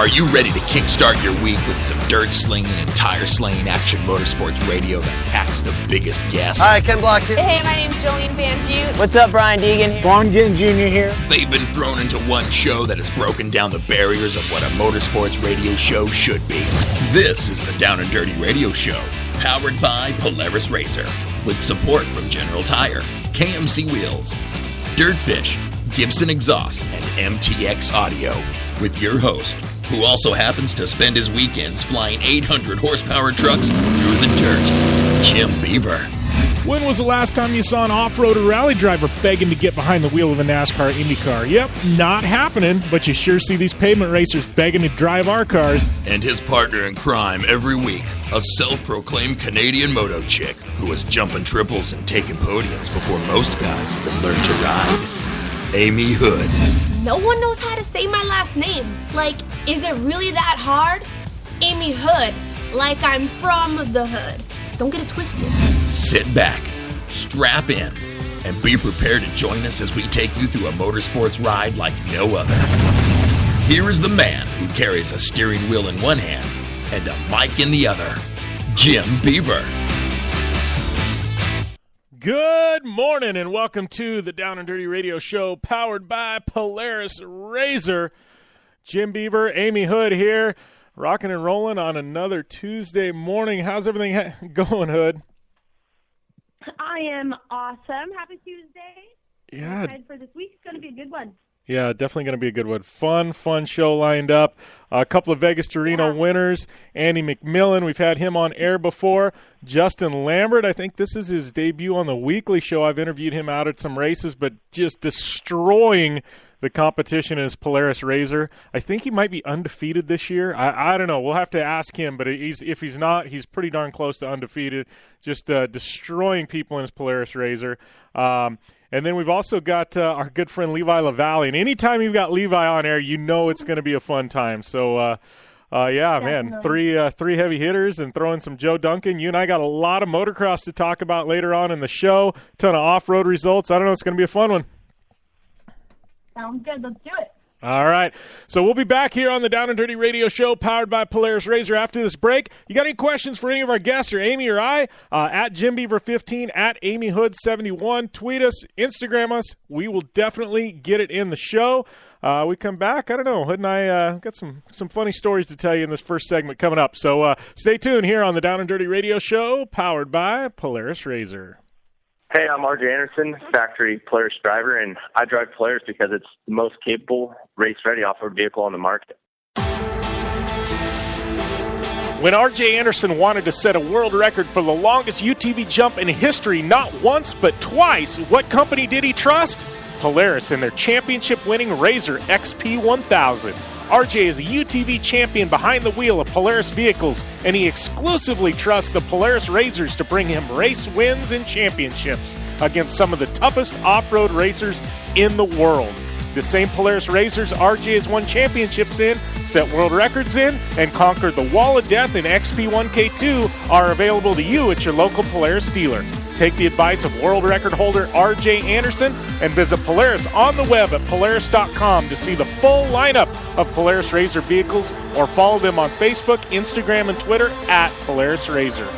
Are you ready to kickstart your week with some dirt slinging and tire slaying action motorsports radio that packs the biggest gas? Hi, Ken Block here. Hey, my name's Jolene Van Vliet. What's up, Brian Deegan? Vaughn Ginn Jr. here. They've been thrown into one show that has broken down the barriers of what a motorsports radio show should be. This is the Down and Dirty Radio Show, powered by Polaris RZR, with support from General Tire, KMC Wheels, Dirtfish, Gibson Exhaust, and MTX Audio, with your host, who also happens to spend his weekends flying 800 horsepower trucks through the dirt, Jim Beaver. When was the last time you saw an off-road or rally driver begging to get behind the wheel of a NASCAR IndyCar? Yep, not happening, but you sure see these pavement racers begging to drive our cars. And his partner in crime every week, a self-proclaimed Canadian moto chick who was jumping triples and taking podiums before most guys even learned to ride. Amy Hood. No one knows how to say my last name. Like, is it really that hard? Amy Hood, like I'm from the hood. Don't get it twisted. Sit back, strap in, and be prepared to join us as we take you through a motorsports ride like no other. Here is the man who carries a steering wheel in one hand and a mic in the other, Jim Beaver. Good morning and welcome to the Down and Dirty Radio Show, powered by Polaris RZR. Jim Beaver, Amy Hood here, rocking and rolling on another Tuesday morning. How's everything going, Hood? I am awesome. Happy Tuesday. Yeah. I'm excited for this week. It's going to be a good one. Yeah, definitely going to be a good one. Fun show lined up. A couple of Vegas to Reno winners. Andy McMillin, we've had him on air before. Justin Lambert, I think this is his debut on the weekly show. I've interviewed him out at some races, but just destroying the competition in his Polaris RZR. I think he might be undefeated this year. I don't know. We'll have to ask him, but if he's not, he's pretty darn close to undefeated, just destroying people in his Polaris RZR. And then we've also got our good friend Levi LaVallee. And anytime you've got Levi on air, you know it's going to be a fun time. So, yeah, man, three heavy hitters and throwing some Joe Duncan. You and I got a lot of motocross to talk about later on in the show, a ton of off-road results. I don't know. It's going to be a fun one. Sounds good. Let's do it. All right. So we'll be back here on the Down and Dirty Radio Show, powered by Polaris RZR after this break. You got any questions for any of our guests, or Amy or I, at JimBeaver15, at AmyHood71. Tweet us, Instagram us. We will definitely get it in the show. We come back, I don't know, Hood and I got some funny stories to tell you in this first segment coming up. So stay tuned here on the Down and Dirty Radio Show, powered by Polaris RZR. Hey, I'm RJ Anderson, factory Polaris driver, and I drive Polaris because it's the most capable, race-ready off-road vehicle on the market. When RJ Anderson wanted to set a world record for the longest UTV jump in history, not once but twice, what company did he trust? Polaris and their championship-winning RZR XP 1000. RJ is a UTV champion behind the wheel of Polaris vehicles, and he exclusively trusts the Polaris RZRs to bring him race wins and championships against some of the toughest off-road racers in the world. The same Polaris RZRs RJ has won championships in, set world records in, and conquered the Wall of Death in XP1K2 are available to you at your local Polaris dealer. Take the advice of world record holder RJ Anderson and visit Polaris on the web at Polaris.com to see the full lineup of Polaris RZR vehicles, or follow them on Facebook, Instagram, and Twitter at Polaris RZR.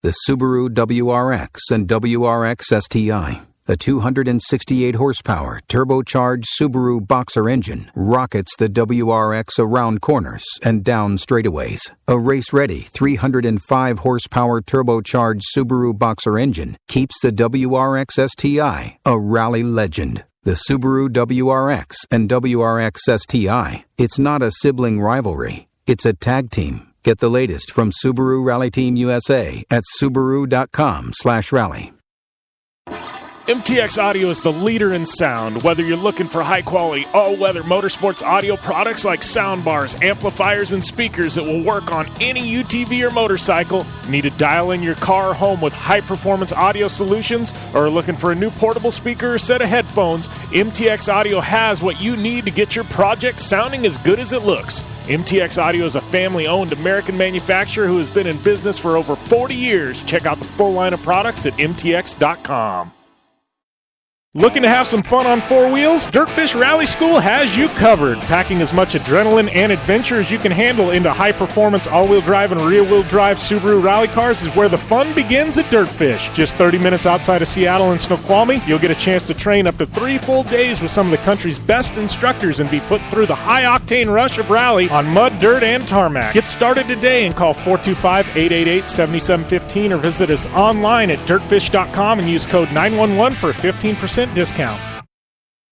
The Subaru WRX and WRX STI, a 268-horsepower turbocharged Subaru Boxer engine, rockets the WRX around corners and down straightaways. A race-ready 305-horsepower turbocharged Subaru Boxer engine keeps the WRX STI a rally legend. The Subaru WRX and WRX STI, it's not a sibling rivalry, it's a tag team. Get the latest from Subaru Rally Team USA at Subaru.com/rally. MTX Audio is the leader in sound. Whether you're looking for high-quality, all-weather motorsports audio products like soundbars, amplifiers, and speakers that will work on any UTV or motorcycle, need to dial in your car or home with high-performance audio solutions, or are looking for a new portable speaker or set of headphones, MTX Audio has what you need to get your project sounding as good as it looks. MTX Audio is a family-owned American manufacturer who has been in business for over 40 years. Check out the full line of products at mtx.com. Looking to have some fun on four wheels? Dirtfish Rally School has you covered. Packing as much adrenaline and adventure as you can handle into high-performance all-wheel drive and rear-wheel drive Subaru rally cars is where the fun begins at Dirtfish. Just 30 minutes outside of Seattle and Snoqualmie, you'll get a chance to train up to 3 full days with some of the country's best instructors and be put through the high-octane rush of rally on mud, dirt, and tarmac. Get started today and call 425-888-7715 or visit us online at dirtfish.com and use code 911 for a 15% discount.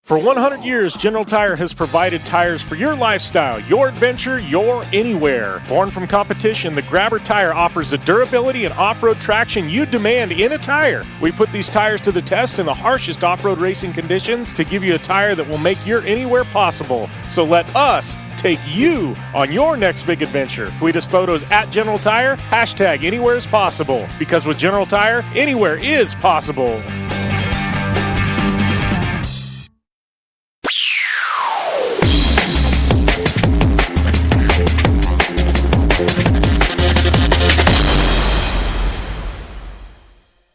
For 100 years, General Tire has provided tires for your lifestyle, your adventure, your anywhere. Born from competition, the Grabber tire offers the durability and off-road traction you demand in a tire. We put these tires to the test in the harshest off-road racing conditions to give you a tire that will make your anywhere possible. So let us take you on your next big adventure. Tweet us photos at General Tire, hashtag anywhere is possible. Because with General Tire, anywhere is possible.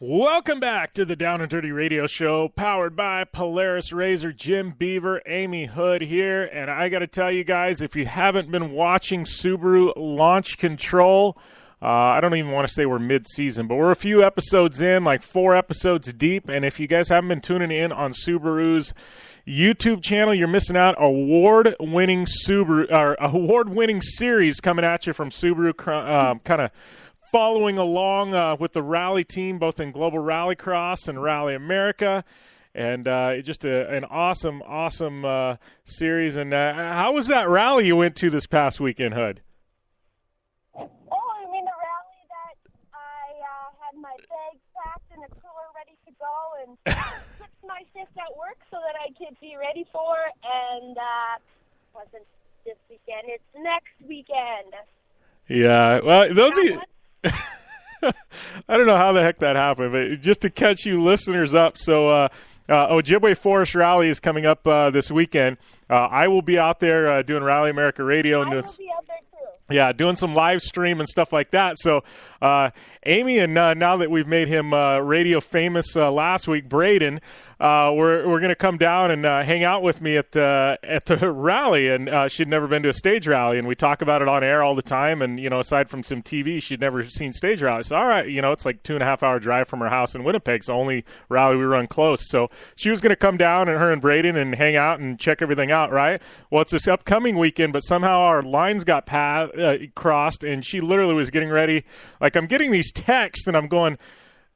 Welcome back to the Down and Dirty Radio Show, powered by Polaris RZR. Jim Beaver, Amy Hood here, and I got to tell you guys, if you haven't been watching Subaru Launch Control, I don't even want to say we're mid-season, but we're a few episodes in, like 4 episodes deep, and if you guys haven't been tuning in on Subaru's YouTube channel, you're missing out. Award-winning series coming at you from Subaru, kind of following along with the rally team, both in Global Rallycross and Rally America, and just an awesome series. And how was that rally you went to this past weekend, Hood? Oh, I mean the rally that I had my bags packed and a cooler ready to go and switched my shift at work so that I could be ready for, and wasn't this weekend, it's next weekend. Yeah, well, those of you... I don't know how the heck that happened, but just to catch you listeners up, so Ojibwe Forest Rally is coming up this weekend. I will be out there doing Rally America Radio. I will be out there too. Yeah, doing some live stream and stuff like that. So Amy, and now that we've made him radio famous last week, Braden, we're going to come down and hang out with me at the rally. And she'd never been to a stage rally, and we talk about it on air all the time. And aside from some TV, she'd never seen stage rallies. So all right, it's like 2.5 hour drive from her house in Winnipeg. It's the only rally we run close. So she was going to come down, and her and Braden, and hang out and check everything out. Right? Well, it's this upcoming weekend, but somehow our lines got crossed, and she literally was getting ready. Like, I'm getting these texts, and I'm going,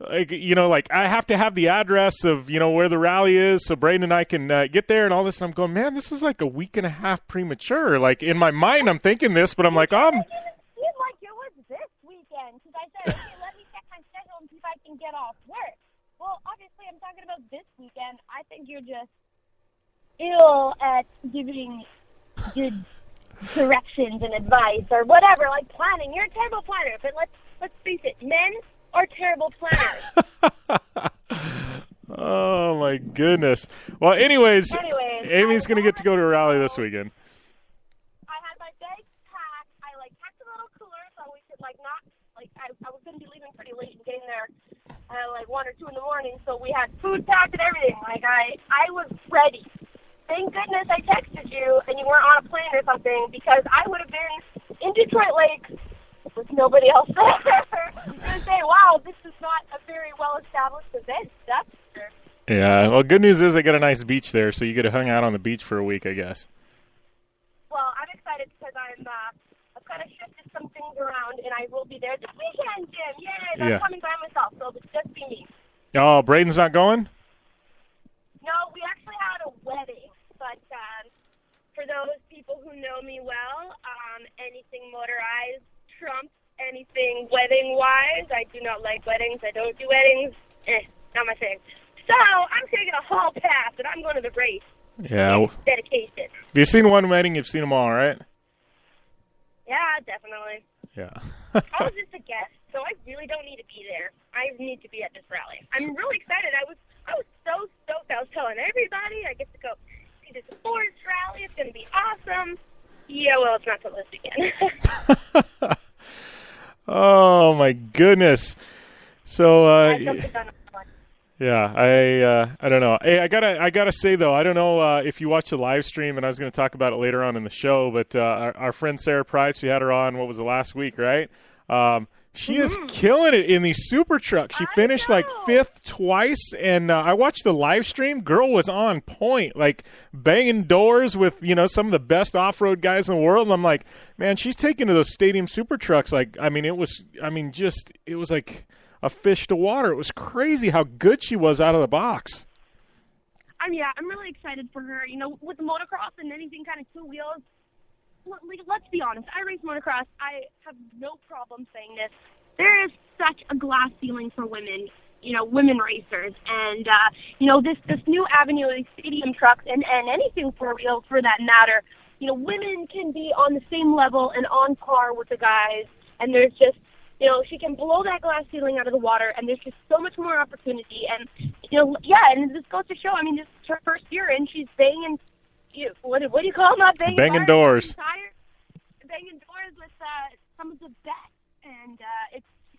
like I have to have the address of, where the rally is so Braden and I can get there and all this. And I'm going, man, this is like a week and a half premature. Like, in my mind, I'm thinking this, but I'm like, It seemed like it was this weekend, because I said, okay, let me check my schedule and see if I can get off work. Well, obviously, I'm talking about this weekend. I think you're just ill at giving good directions and advice or whatever, like planning. You're a terrible planner, but let's face it, men are terrible planners. Oh my goodness. Well, anyways Amy's going to get to go to a rally this weekend. I had my bags packed. I packed a little cooler so we could not I was going to be leaving pretty late and getting there at 1 or 2 in the morning. So we had food packed and everything. I was ready. Thank goodness I texted you and you weren't on a plane or something, because I would have been in Detroit Lakes with nobody else there. I'm going to say, wow, this is not a very well-established event. That's for sure. Yeah, well, good news is they got a nice beach there, so you get to hang out on the beach for a week, I guess. Well, I'm excited because I've kind of shifted some things around, and I will be there this weekend, Jim. Yay, I'm coming by myself, so it's just be me. Oh, Braden's not going? No, we actually had a wedding, but for those people who know me well, anything motorized trumps anything wedding-wise. I do not like weddings. I don't do weddings. Not my thing. So I'm taking a hall pass, and I'm going to the race. Yeah. Dedication. If you've seen one wedding, you've seen them all, right? Yeah, definitely. Yeah. I was just a guest, so I really don't need to be there. I need to be at this rally. I'm really excited. I was so stoked. I was telling everybody I get to go see this Forest rally. It's going to be awesome. Yeah, well, it's not till this weekend. Oh my goodness! So Yeah, I don't know. Hey, I gotta say though, I don't know if you watched the live stream, and I was going to talk about it later on in the show. But our friend Sarah Price, we had her on. What was the last week, right? She is killing it in these super trucks. She finished like 5th twice, and I watched the live stream. Girl was on point, like banging doors with some of the best off-road guys in the world. And I'm like, man, she's taking to those stadium super trucks. Like, it was like a fish to water. It was crazy how good she was out of the box. I'm really excited for her. With the motocross and anything kind of two wheels, let's be honest. I race motocross. I have no problem saying this. There is such a glass ceiling for women, women racers. And, this new avenue of stadium trucks and anything four-wheel for that matter, women can be on the same level and on par with the guys. And there's just, she can blow that glass ceiling out of the water, and there's just so much more opportunity. And, and this goes to show, this is her first year, and she's banging, what do you call them? Banging doors. Banging doors with some of the best. And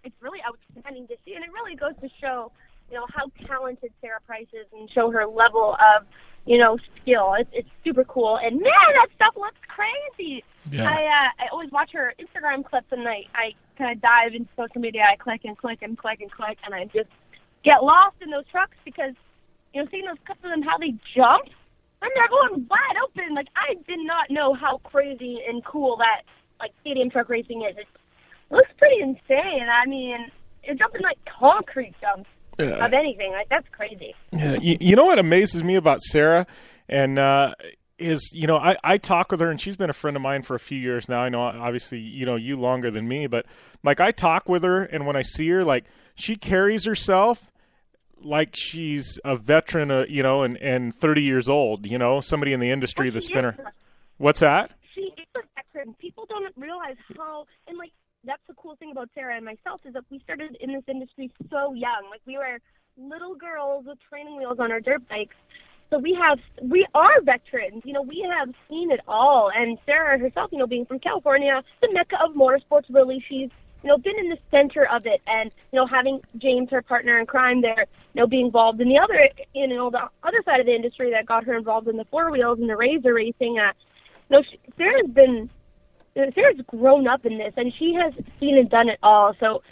it's really outstanding to see, and it really goes to show, how talented Sarah Price is and show her level of, skill. It's super cool, and man, that stuff looks crazy. Yeah. I always watch her Instagram clips, and I kind of dive into social media. I click and click and click and click, and I just get lost in those trucks because, seeing those clips of them, how they jump, and they're going wide open. Like, I did not know how crazy and cool that, stadium truck racing is. It looks pretty insane. You're jumping like concrete jumps of anything. That's crazy. Yeah. You know what amazes me about Sarah and is, I talk with her, and she's been a friend of mine for a few years now. I know, obviously, you longer than me, but, I talk with her, and when I see her, she carries herself like she's a veteran, and 30 years old, somebody in the industry that's been her. What's that? She is a veteran. People don't realize how, and that's the cool thing about Sarah and myself is that we started in this industry so young. We were little girls with training wheels on our dirt bikes. So we are veterans. We have seen it all. And Sarah herself, being from California, the mecca of motorsports, really, she's, been in the center of it. And, having James, her partner in crime there, be involved in the other side of the industry that got her involved in the four wheels and the RZR racing. Sarah's grown up in this, and she has seen and done it all. So,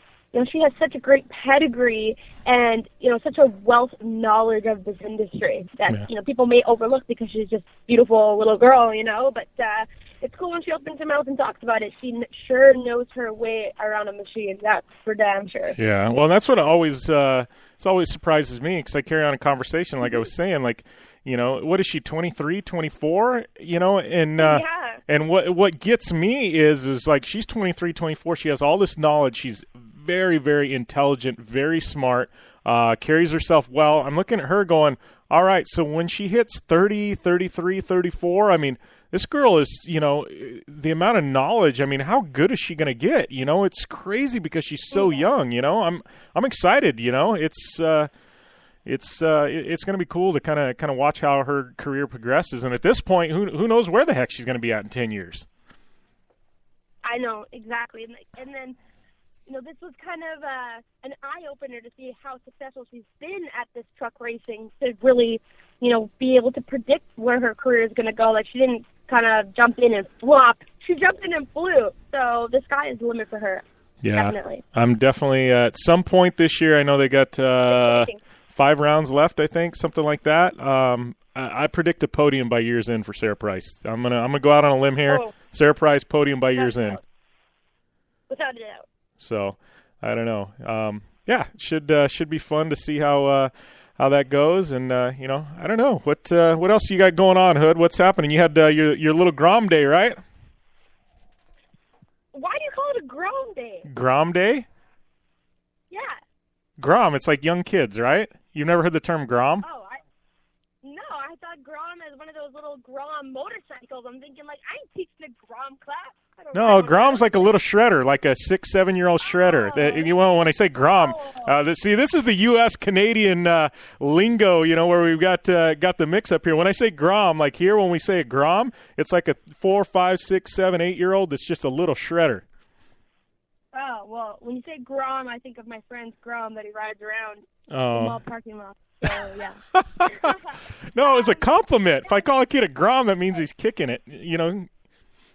she has such a great pedigree and, such a wealth of knowledge of this industry that, people may overlook because she's just a beautiful little girl, but it's cool when she opens her mouth and talks about it. She sure knows her way around a machine. That's for damn sure. Yeah, well, that's what always surprises me because I carry on a conversation, like I was saying, what is she, 23, 24, and and what gets me is she's 23, 24. She has all this knowledge. She's very, very intelligent, very smart, carries herself well. I'm looking at her going, all right, so when she hits 30, 33, 34, this girl is, the amount of knowledge, how good is she going to get? It's crazy because she's so young, I'm excited, it's going to be cool to kind of watch how her career progresses. And at this point, who knows where the heck she's going to be at in 10 years. I know, exactly. And then, this was kind of an eye-opener to see how successful she's been at this truck racing to really, be able to predict where her career is going to go. She didn't kind of jump in and flop. She jumped in and flew. So the sky is the limit for her. Yeah, definitely. I'm definitely at some point this year. I know they got 5 rounds left, I think, something like that. I predict a podium by year's end for Sarah Price. I'm gonna go out on a limb here. Sarah Price podium by year's end. Without a doubt. So I don't know. Should be fun to see how that goes. And I don't know what else you got going on, Hood. What's happening? You had your little Grom Day, right? Why do you call it a Grom Day? Grom Day? Yeah. Grom. It's like young kids, right? You've never heard the term Grom? Oh, no. I thought Grom as one of those little Grom motorcycles. I'm thinking I ain't teaching a Grom class. No, Grom's like a little shredder, like a 6, 7-year-old shredder. When I say Grom, this is the U.S.-Canadian lingo, where we've got the mix up here. When I say Grom, like here, when we say a Grom, it's like a 4, 5, 6, 7, 8-year-old that's just a little shredder. Oh, well, when you say Grom, I think of my friend's Grom that he rides around the mall parking lot. So, yeah. No, it was a compliment. If I call a kid a Grom, that means he's kicking it, you know.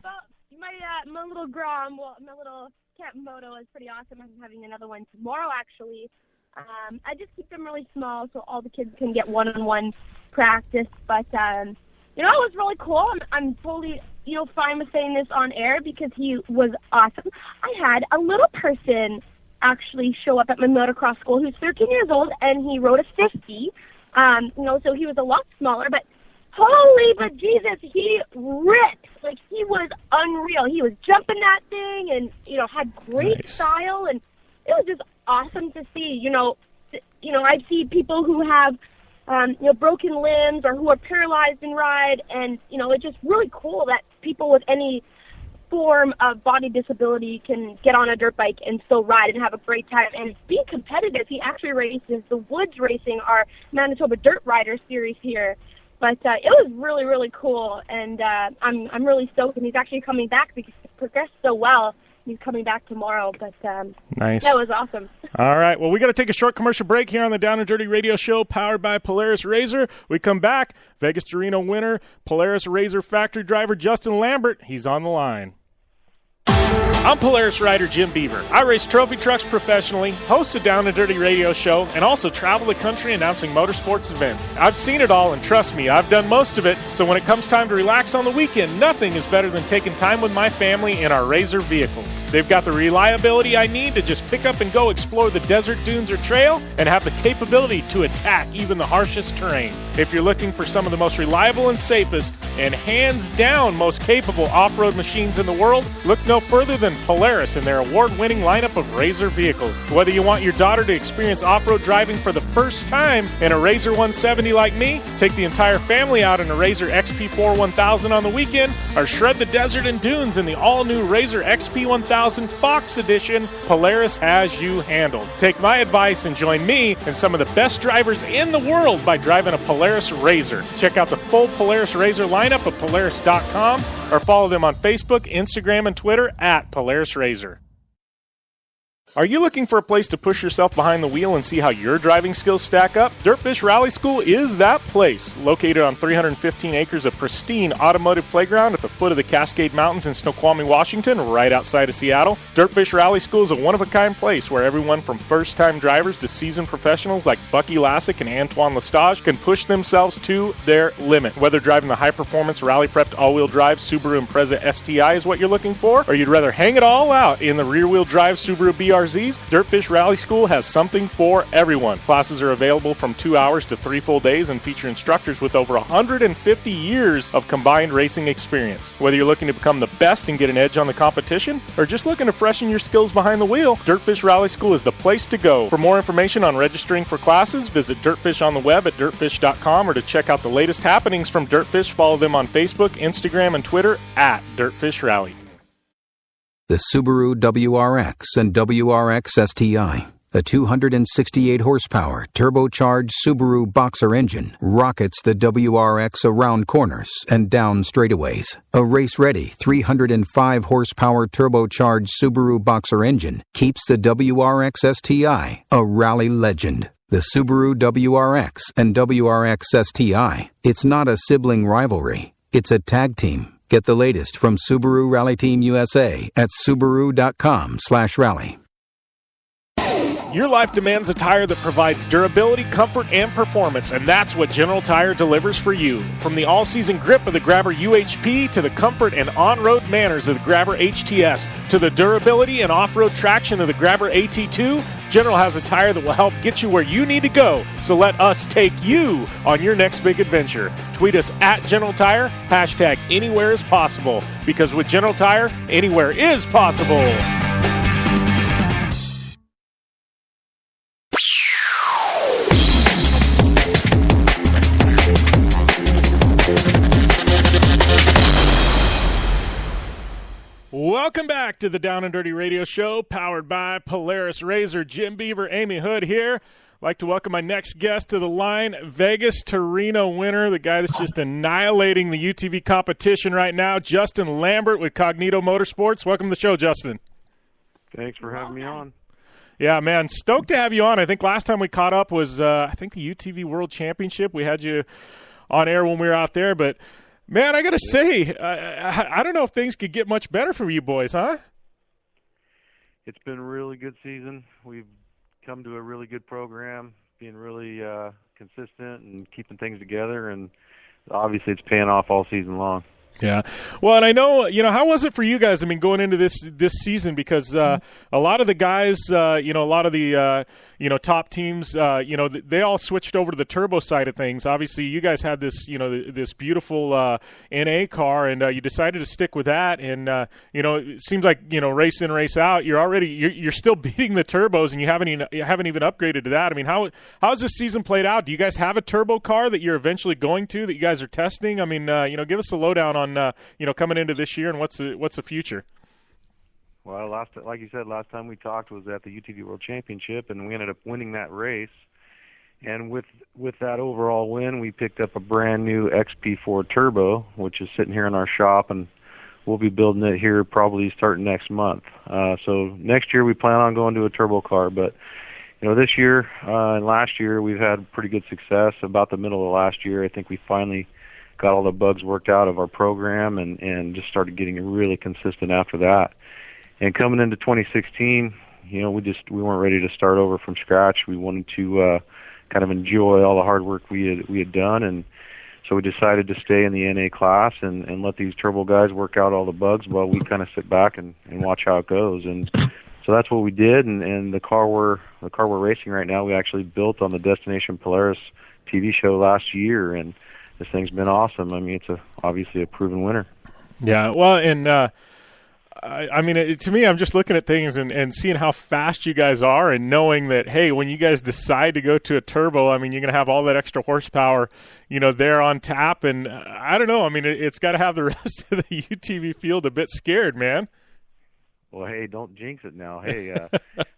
Well, my little Grom, my little cat Moto is pretty awesome. I'm having another one tomorrow, actually. I just keep them really small so all the kids can get one-on-one practice. But, it was really cool. I'm totally, fine with saying this on air because he was awesome. I had a little person actually show up at my motocross school who's 13 years old, and he rode a 50. So he was a lot smaller, but holy bejesus, he ripped. Like, he was unreal. He was jumping that thing and, had great style, and it was just awesome to see. I see people who have, broken limbs or who are paralyzed in ride, and, it's just really cool that people with any form of body disability can get on a dirt bike and still ride and have a great time and be competitive. He actually races the Woods Racing, our Manitoba Dirt Rider series here. But it was really, really cool, and I'm really stoked. And he's actually coming back because he progressed so well. He's coming back tomorrow, but nice. That was awesome. All right, well, we got to take a short commercial break here on the Down and Dirty Radio Show, powered by Polaris RZR. We come back, Vegas to Reno winner, Polaris RZR factory driver Justin Lambert. He's on the line. I'm Polaris rider Jim Beaver. I race trophy trucks professionally, host a Down and Dirty radio show, and also travel the country announcing motorsports events. I've seen it all, and trust me, I've done most of it, so when it comes time to relax on the weekend, nothing is better than taking time with my family in our RZR vehicles. They've got the reliability I need to just pick up and go explore the desert, dunes, or trail, and have the capability to attack even the harshest terrain. If you're looking for some of the most reliable and safest, and hands down most capable off-road machines in the world, look no further than Polaris and their award-winning lineup of RZR vehicles. Whether you want your daughter to experience off-road driving for the first time in a RZR 170 like me, take the entire family out in a RZR XP4 1000 on the weekend, or shred the desert and dunes in the all-new RZR XP 1000 Fox Edition, Polaris has you handled. Take my advice and join me and some of the best drivers in the world by driving a Polaris RZR. Check out the full Polaris RZR lineup at Polaris.com or follow them on Facebook, Instagram, and Twitter at Polaris RZR. Are you looking for a place to push yourself behind the wheel and see how your driving skills stack up? Dirtfish Rally School is that place. Located on 315 acres of pristine automotive playground at the foot of the Cascade Mountains in Snoqualmie, Washington, right outside of Seattle, Dirtfish Rally School is a one-of-a-kind place where everyone from first-time drivers to seasoned professionals like Bucky Lassick and Antoine Lestage can push themselves to their limit. Whether driving the high-performance rally-prepped all-wheel drive Subaru Impreza STI is what you're looking for, or you'd rather hang it all out in the rear-wheel drive Subaru BRZs, Dirtfish Rally School has something for everyone. Classes are available from 2 hours to 3 full days and feature instructors with over 150 years of combined racing experience. Whether you're looking to become the best and get an edge on the competition, or just looking to freshen your skills behind the wheel, Dirtfish Rally School is the place to go. For more information on registering for classes, visit Dirtfish on the web at dirtfish.com, or to check out the latest happenings from Dirtfish, follow them on Facebook, Instagram, and Twitter at Dirtfish Rally. The Subaru WRX and WRX STI, a 268-horsepower, turbocharged Subaru Boxer engine, rockets the WRX around corners and down straightaways. A race-ready 305-horsepower turbocharged Subaru Boxer engine keeps the WRX STI a rally legend. The Subaru WRX and WRX STI, it's not a sibling rivalry, it's a tag team. Get the latest from Subaru Rally Team USA at Subaru.com/rally. Your life demands a tire that provides durability, comfort, and performance, and that's what General Tire delivers for you. From the all-season grip of the Grabber UHP to the comfort and on-road manners of the Grabber HTS to the durability and off-road traction of the Grabber AT2, General has a tire that will help get you where you need to go. So let us take you on your next big adventure. Tweet us at General Tire, hashtag anywhere is possible, because with General Tire, anywhere is possible. Welcome back to the Down and Dirty Radio Show, powered by Polaris RZR. Jim Beaver, Amy Hood here. I'd like to welcome my next guest to the line, Vegas to Reno winner, the guy that's just annihilating the UTV competition right now, Justin Lambert with Cognito Motorsports. Welcome to the show, Justin. Thanks for having me on. Yeah, man, stoked to have you on. I think last time we caught up was, the UTV World Championship. We had you on air when we were out there. But, man, I got to say, I don't know if things could get much better for you boys, huh? It's been a really good season. We've come to a really good program, being really consistent and keeping things together. And obviously it's paying off all season long. Yeah. Well, and I know, how was it for you guys? I mean, going into this season, because a lot of the guys, a lot of the, top teams, they all switched over to the turbo side of things. Obviously, you guys had this, this beautiful NA car, and you decided to stick with that. And, it seems like, race in, race out, you're still beating the turbos, and you haven't even upgraded to that. I mean, how has this season played out? Do you guys have a turbo car that you're eventually going to, that you guys are testing? I mean, give us a lowdown on coming into this year, and what's the future? Well, like you said, last time we talked was at the UTV World Championship, and we ended up winning that race. And with that overall win, we picked up a brand new XP4 Turbo, which is sitting here in our shop, and we'll be building it here probably starting next month. So next year we plan on going to a turbo car, but this year and last year we've had pretty good success. About the middle of last year, I think we finally got all the bugs worked out of our program and just started getting really consistent after that. And coming into 2016, we weren't ready to start over from scratch. We wanted to kind of enjoy all the hard work we had done, and so we decided to stay in the NA class and let these turbo guys work out all the bugs while we kind of sit back and watch how it goes. And so that's what we did. And the car we're racing right now, we actually built on the Destination Polaris TV show last year, and this thing's been awesome. I mean, it's obviously a proven winner. Yeah, well, and to me, I'm just looking at things and seeing how fast you guys are, and knowing that, hey, when you guys decide to go to a turbo, I mean, you're going to have all that extra horsepower, there on tap. And I don't know. I mean, it's got to have the rest of the UTV field a bit scared, man. Well, hey, don't jinx it now. Hey,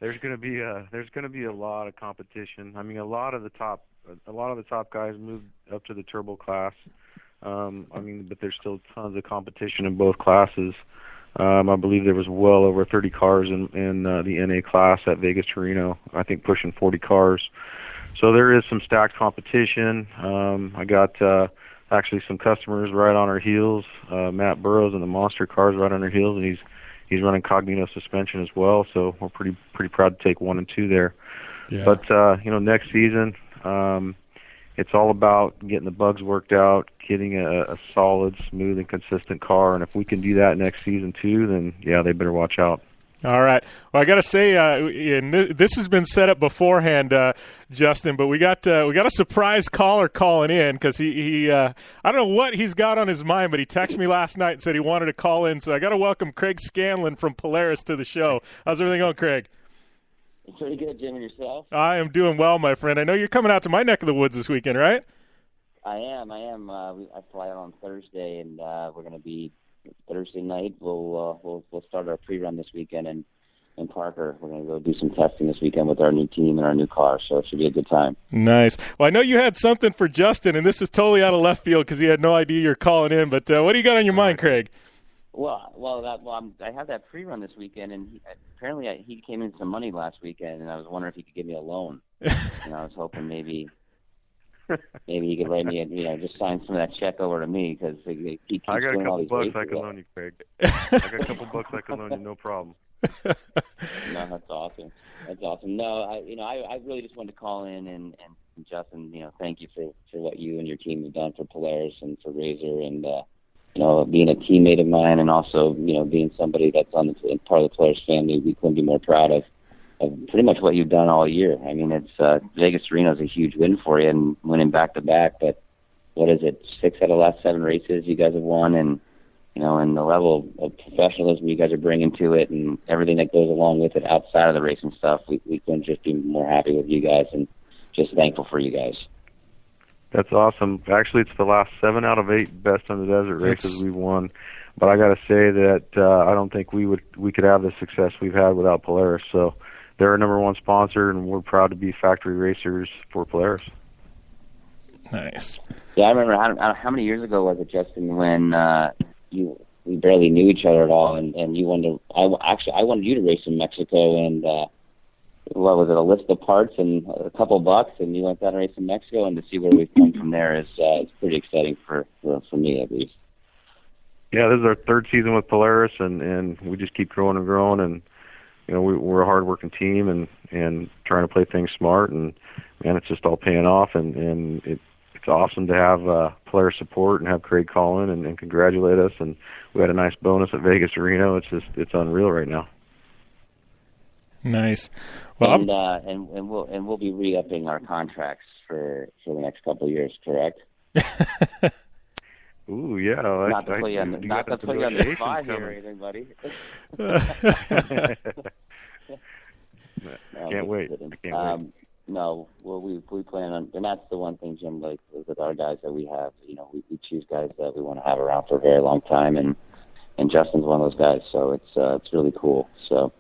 there's going to be a lot of competition. I mean, a lot of the top guys moved up to the turbo class. But there's still tons of competition in both classes. I believe there was well over 30 cars in the NA class at Vegas Reno. I think pushing 40 cars. So there is some stacked competition. I got actually some customers right on our heels. Matt Burrows and the Monster cars right on our heels, and he's running Cognito suspension as well. So we're pretty proud to take 1 and 2 there. Yeah. But next season, it's all about getting the bugs worked out, getting a solid, smooth, and consistent car. And if we can do that next season too, then yeah, they better watch out. All right. Well, I got to say, and this has been set up beforehand, Justin, but we got a surprise caller calling in, because he I don't know what he's got on his mind, but he texted me last night and said he wanted to call in. So I got to welcome Craig Scanlon from Polaris to the show. How's everything going, Craig? Pretty good, Jim, and yourself? I am doing well, my friend. I know you're coming out to my neck of the woods this weekend, right? I am. I fly out on Thursday, and we're going to be Thursday night. We'll start our pre-run this weekend in Parker. We're going to go do some testing this weekend with our new team and our new car, so it should be a good time. Nice. Well, I know you had something for Justin, and this is totally out of left field because he had no idea you're calling in, but what do you got on your mind, Craig? I have that pre-run this weekend, and apparently he came in some money last weekend, and I was wondering if he could give me a loan. I was hoping maybe he could write me, just sign some of that check over to me, because he keeps I got a doing all couple these bucks I can loan you, Craig. I got a couple bucks I can loan you, no problem. No, that's awesome. No, I really just wanted to call in and Justin, thank you for what you and your team have done for Polaris and for RZR, and being a teammate of mine, and also, being somebody that's part of the Polaris family, we couldn't be more proud of pretty much what you've done all year. I mean, it's Vegas Reno is a huge win for you, and winning back-to-back, but what is it, 6 out of the last 7 races you guys have won, and, and the level of professionalism you guys are bringing to it, and everything that goes along with it outside of the racing stuff, we couldn't just be more happy with you guys, and just thankful for you guys. That's awesome. Actually, it's the last 7 out of 8 best on the desert races we've won. But I got to say that I don't think we could have the success we've had without Polaris. So they're our number 1 sponsor, and we're proud to be factory racers for Polaris. Nice. Yeah, I remember how many years ago was it, Justin, when we barely knew each other at all, and you wanted I wanted you to race in Mexico, and what was it, a list of parts and a couple bucks, and you went down and raced in Mexico, and to see where we've come from there is it's pretty exciting for me at least. Yeah, this is our third season with Polaris, and we just keep growing and growing, and we're a hard-working team and trying to play things smart, and man, it's just all paying off, and it's awesome to have Polaris support and have Craig call in and congratulate us, and we had a nice bonus at Vegas Reno. It's unreal right now. Nice. Well, and we'll be re-upping our contracts for the next couple of years, correct? Ooh, yeah. Not to put you on the spot here or anything, buddy. Can't wait. No, well, we plan on, and that's the one thing, Jim, like with our guys that we have, we choose guys that we want to have around for a very long time, and Justin's one of those guys, so it's really cool. So,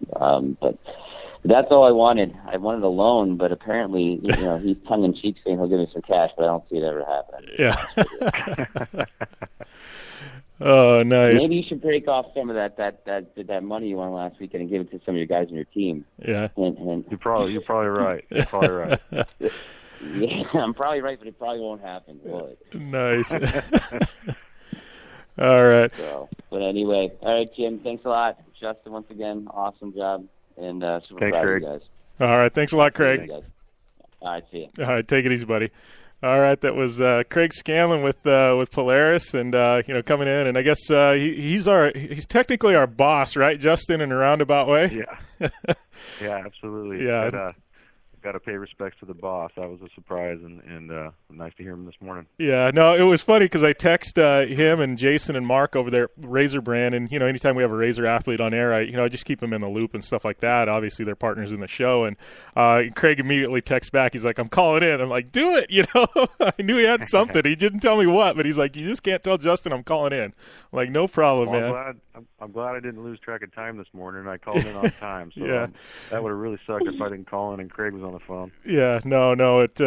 but that's all I wanted. I wanted a loan, but apparently, he's tongue-in-cheek saying he'll give me some cash, but I don't see it ever happening. Yeah. Oh, nice. Maybe you should break off some of that money you won last weekend and give it to some of your guys in your team. Yeah. And you're probably right. You're probably right. Yeah, I'm probably right, but it probably won't happen. Boy. Nice. All right. So, but anyway, all right, Jim. Thanks a lot, Justin. Once again, awesome job, and super proud of you guys. All right, thanks a lot, Craig. All right, see you. All right, take it easy, buddy. All right, that was Craig Scanlon with Polaris, and coming in, and I guess he's technically our boss, right, Justin, in a roundabout way? Yeah, yeah, absolutely. Yeah. Got to pay respects to the boss. That was a surprise, and nice to hear him this morning. Yeah, no, it was funny because I text him and Jason and Mark over there, Razor brand, and anytime we have a Razor athlete on air, I just keep them in the loop and stuff like that. Obviously, they're partners in the show, and Craig immediately texts back. He's like, "I'm calling in." I'm like, "Do it!" I knew he had something. He didn't tell me what, but he's like, "You just can't tell Justin I'm calling in." I'm like, "No problem, man." I'm glad I didn't lose track of time this morning. I called in on time, so yeah. That would have really sucked if I didn't call in and Craig was on the phone. Yeah, no, it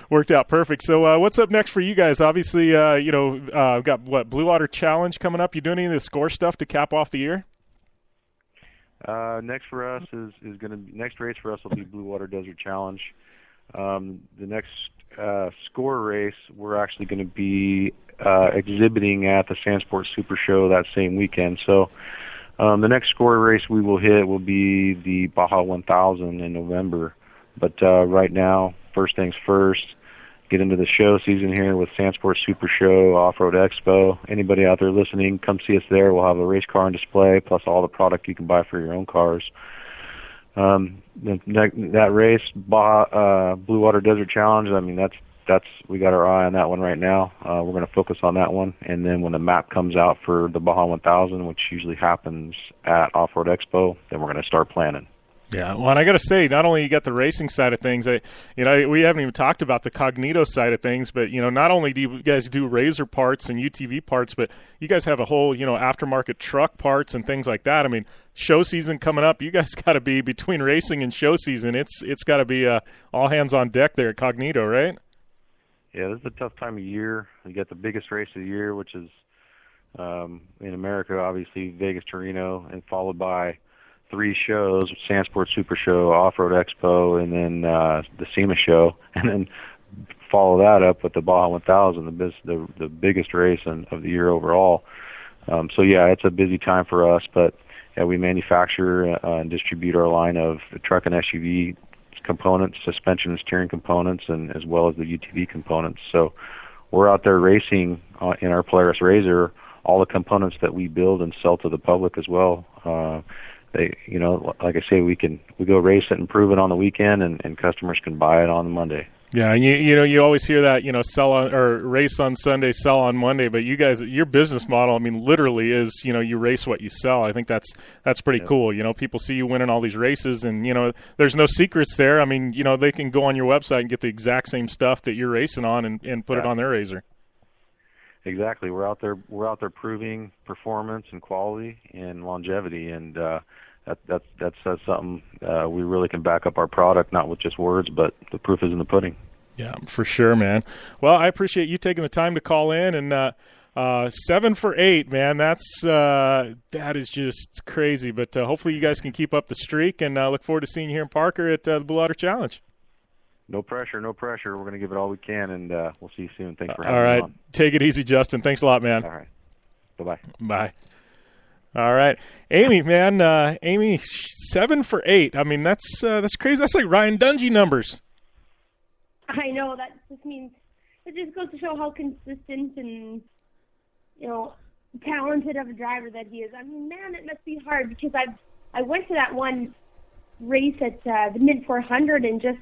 worked out perfect. So what's up next for you guys? Obviously, got Blue Water Challenge coming up. You doing any of the score stuff to cap off the year? Next for us is going to be, next race for us will be Blue Water Desert Challenge. The next score race we're actually going to be exhibiting at the Sandsport Super Show that same weekend. So the next score race we will hit will be the Baja 1000 in November. But right now, first things first, get into the show season here with Sandsport Super Show, Off-Road Expo. Anybody out there listening, come see us there. We'll have a race car on display, plus all the product you can buy for your own cars. That race, Blue Water Desert Challenge, I mean, that's we got our eye on that one right now. We're going to focus on that one. And then when the map comes out for the Baja 1000, which usually happens at Off-Road Expo, then we're going to start planning. Yeah, well, and I got to say, not only you got the racing side of things, we haven't even talked about the Cognito side of things, but, not only do you guys do Razor parts and UTV parts, but you guys have a whole, aftermarket truck parts and things like that. I mean, show season coming up, you guys got to be, between racing and show season, it's got to be all hands on deck there at Cognito, right? Yeah, this is a tough time of year. You got the biggest race of the year, which is, in America, obviously, Vegas to Reno, and followed by 3 shows: Sandsport Super Show, Off-Road Expo, and then the SEMA show, and then follow that up with the Baja 1000, the biggest race of the year overall. So yeah, it's a busy time for us, but we manufacture and distribute our line of truck and SUV components, suspension and steering components, and as well as the UTV components. So we're out there racing in our Polaris RZR, all the components that we build and sell to the public as well. They, like I say, we go race it and prove it on the weekend, and customers can buy it on Monday. Yeah, and you always hear that, sell on or race on Sunday, sell on Monday. But you guys, your business model, I mean, literally is, you race what you sell. I think that's pretty cool. People see you winning all these races, and there's no secrets there. I mean, they can go on your website and get the exact same stuff that you're racing on and put it on their Razor. Exactly. We're out there proving performance and quality and longevity, and that's something we really can back up our product, not with just words, but the proof is in the pudding. Yeah, for sure, man. Well, I appreciate you taking the time to call in, and 7 for 8, man. That is just crazy. But hopefully you guys can keep up the streak, and look forward to seeing you here in Parker at the Blue Water Challenge. No pressure, no pressure. We're going to give it all we can, and we'll see you soon. Thanks for having me on. All right. Take it easy, Justin. Thanks a lot, man. All right. Bye-bye. Bye. All right. Amy, man. Amy, 7 for 8. I mean, that's crazy. That's like Ryan Dungey numbers. I know. That just means it just goes to show how consistent and, talented of a driver that he is. I mean, man, it must be hard because I went to that one race at the mid-400 and just,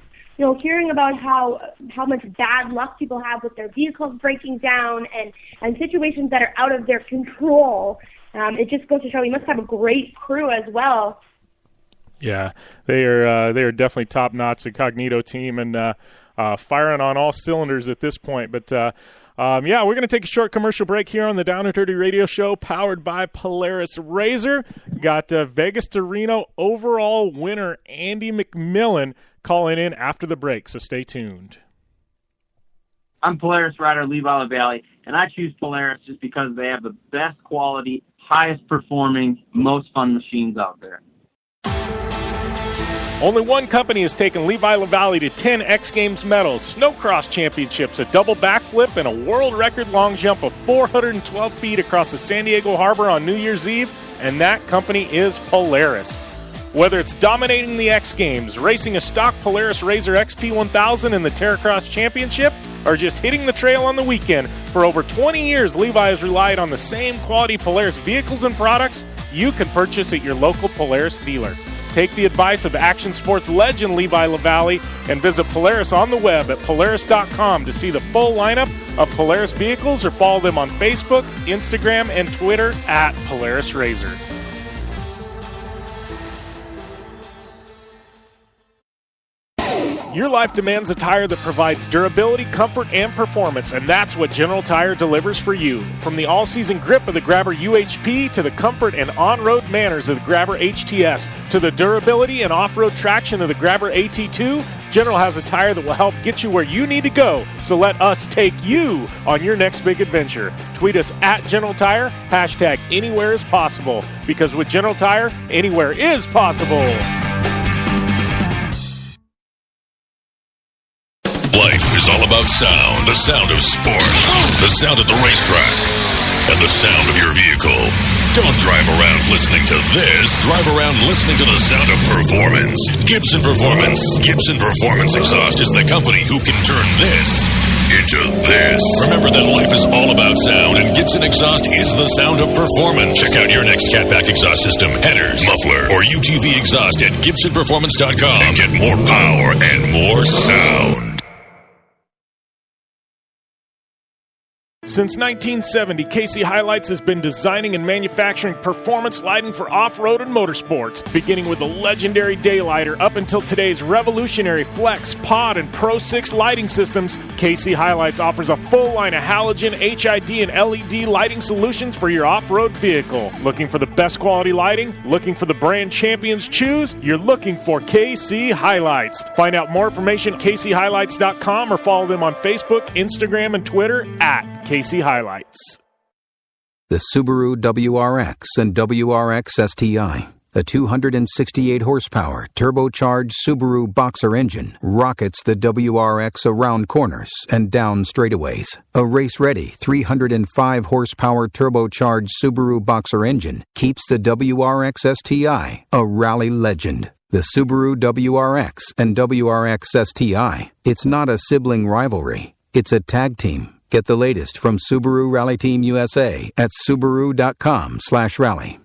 hearing about how much bad luck people have with their vehicles breaking down and situations that are out of their control. It just goes to show he must have a great crew as well. Yeah, they are definitely top-notch, the Cognito team, and firing on all cylinders at this point. But, we're going to take a short commercial break here on the Down and Dirty Radio Show, powered by Polaris RZR. Got Vegas to Reno overall winner Andy McMillin calling in after the break, so stay tuned. I'm Polaris rider Levi LaVallee, and I choose Polaris just because they have the best quality, highest performing, most fun machines out there. Only one company has taken Levi LaVallee to 10 X Games medals, Snowcross championships, a double backflip, and a world record long jump of 412 feet across the San Diego Harbor on New Year's Eve, and that company is Polaris. Whether it's dominating the X Games, racing a stock Polaris RZR XP1000 in the Terracross Championship, or just hitting the trail on the weekend, for over 20 years Levi has relied on the same quality Polaris vehicles and products you can purchase at your local Polaris dealer. Take the advice of action sports legend Levi LaVallee and visit Polaris on the web at Polaris.com to see the full lineup of Polaris vehicles, or follow them on Facebook, Instagram, and Twitter at Polaris RZR. Your life demands a tire that provides durability, comfort, and performance, and that's what General Tire delivers for you. From the all-season grip of the Grabber UHP to the comfort and on-road manners of the Grabber HTS to the durability and off-road traction of the Grabber AT2, General has a tire that will help get you where you need to go. So let us take you on your next big adventure. Tweet us at General Tire, hashtag anywhere is possible, because with General Tire, anywhere is possible. Life is all about sound, the sound of sports, the sound at the racetrack, and the sound of your vehicle. Don't drive around listening to this. Drive around listening to the sound of performance. Gibson Performance. Gibson Performance Exhaust is the company who can turn this into this. Remember that life is all about sound, and Gibson Exhaust is the sound of performance. Check out your next catback exhaust system, headers, muffler, or UTV exhaust at GibsonPerformance.com and get more power and more sound. Since 1970, KC Highlights has been designing and manufacturing performance lighting for off-road and motorsports, beginning with the legendary Daylighter up until today's revolutionary Flex, Pod, and Pro 6 lighting systems. KC Highlights offers a full line of halogen, HID, and LED lighting solutions for your off-road vehicle. Looking for the best quality lighting? Looking for the brand champions choose? You're looking for KC Highlights. Find out more information at kchighlights.com or follow them on Facebook, Instagram, and Twitter at KC Highlights. The Subaru WRX and WRX STI, a 268 horsepower turbocharged Subaru Boxer engine, rockets the WRX around corners and down straightaways. A race-ready 305 horsepower turbocharged Subaru Boxer engine keeps the WRX STI a rally legend. The Subaru WRX and WRX STI, it's not a sibling rivalry, it's a tag team. Get the latest from Subaru Rally Team USA at Subaru.com/rally.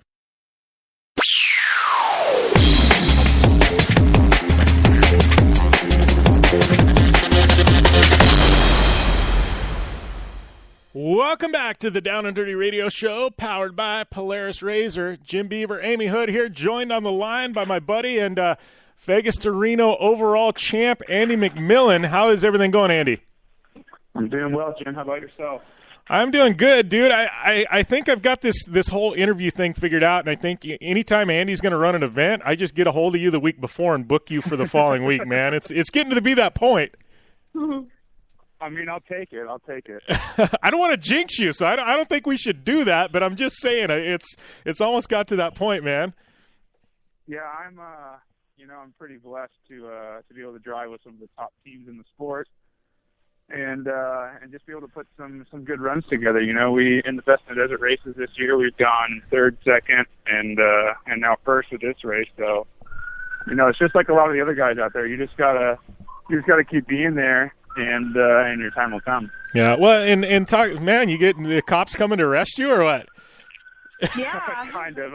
Welcome back to the Down and Dirty Radio Show, powered by Polaris RZR. Jim Beaver, Amy Hood here, joined on the line by my buddy and Vegas to Reno overall champ, Andy McMillin. How is everything going, Andy? I'm doing well, Jim. How about yourself? I'm doing good, dude. I think I've got this whole interview thing figured out, and I think anytime Andy's going to run an event, I just get a hold of you the week before and book you for the following week, man. It's getting to be that point. I mean, I'll take it. I don't want to jinx you, so I don't think we should do that. But I'm just saying, it's almost got to that point, man. Yeah, I'm pretty blessed to be able to drive with some of the top teams in the sport, and just be able to put some good runs together. We in the Best in the Desert races this year, we've gone third, second, and now first with this race. So, it's just like a lot of the other guys out there. You just gotta keep being there, and your time will come. Yeah. Well, and talk, man. You get the cops coming to arrest you or what? Yeah. Kind of.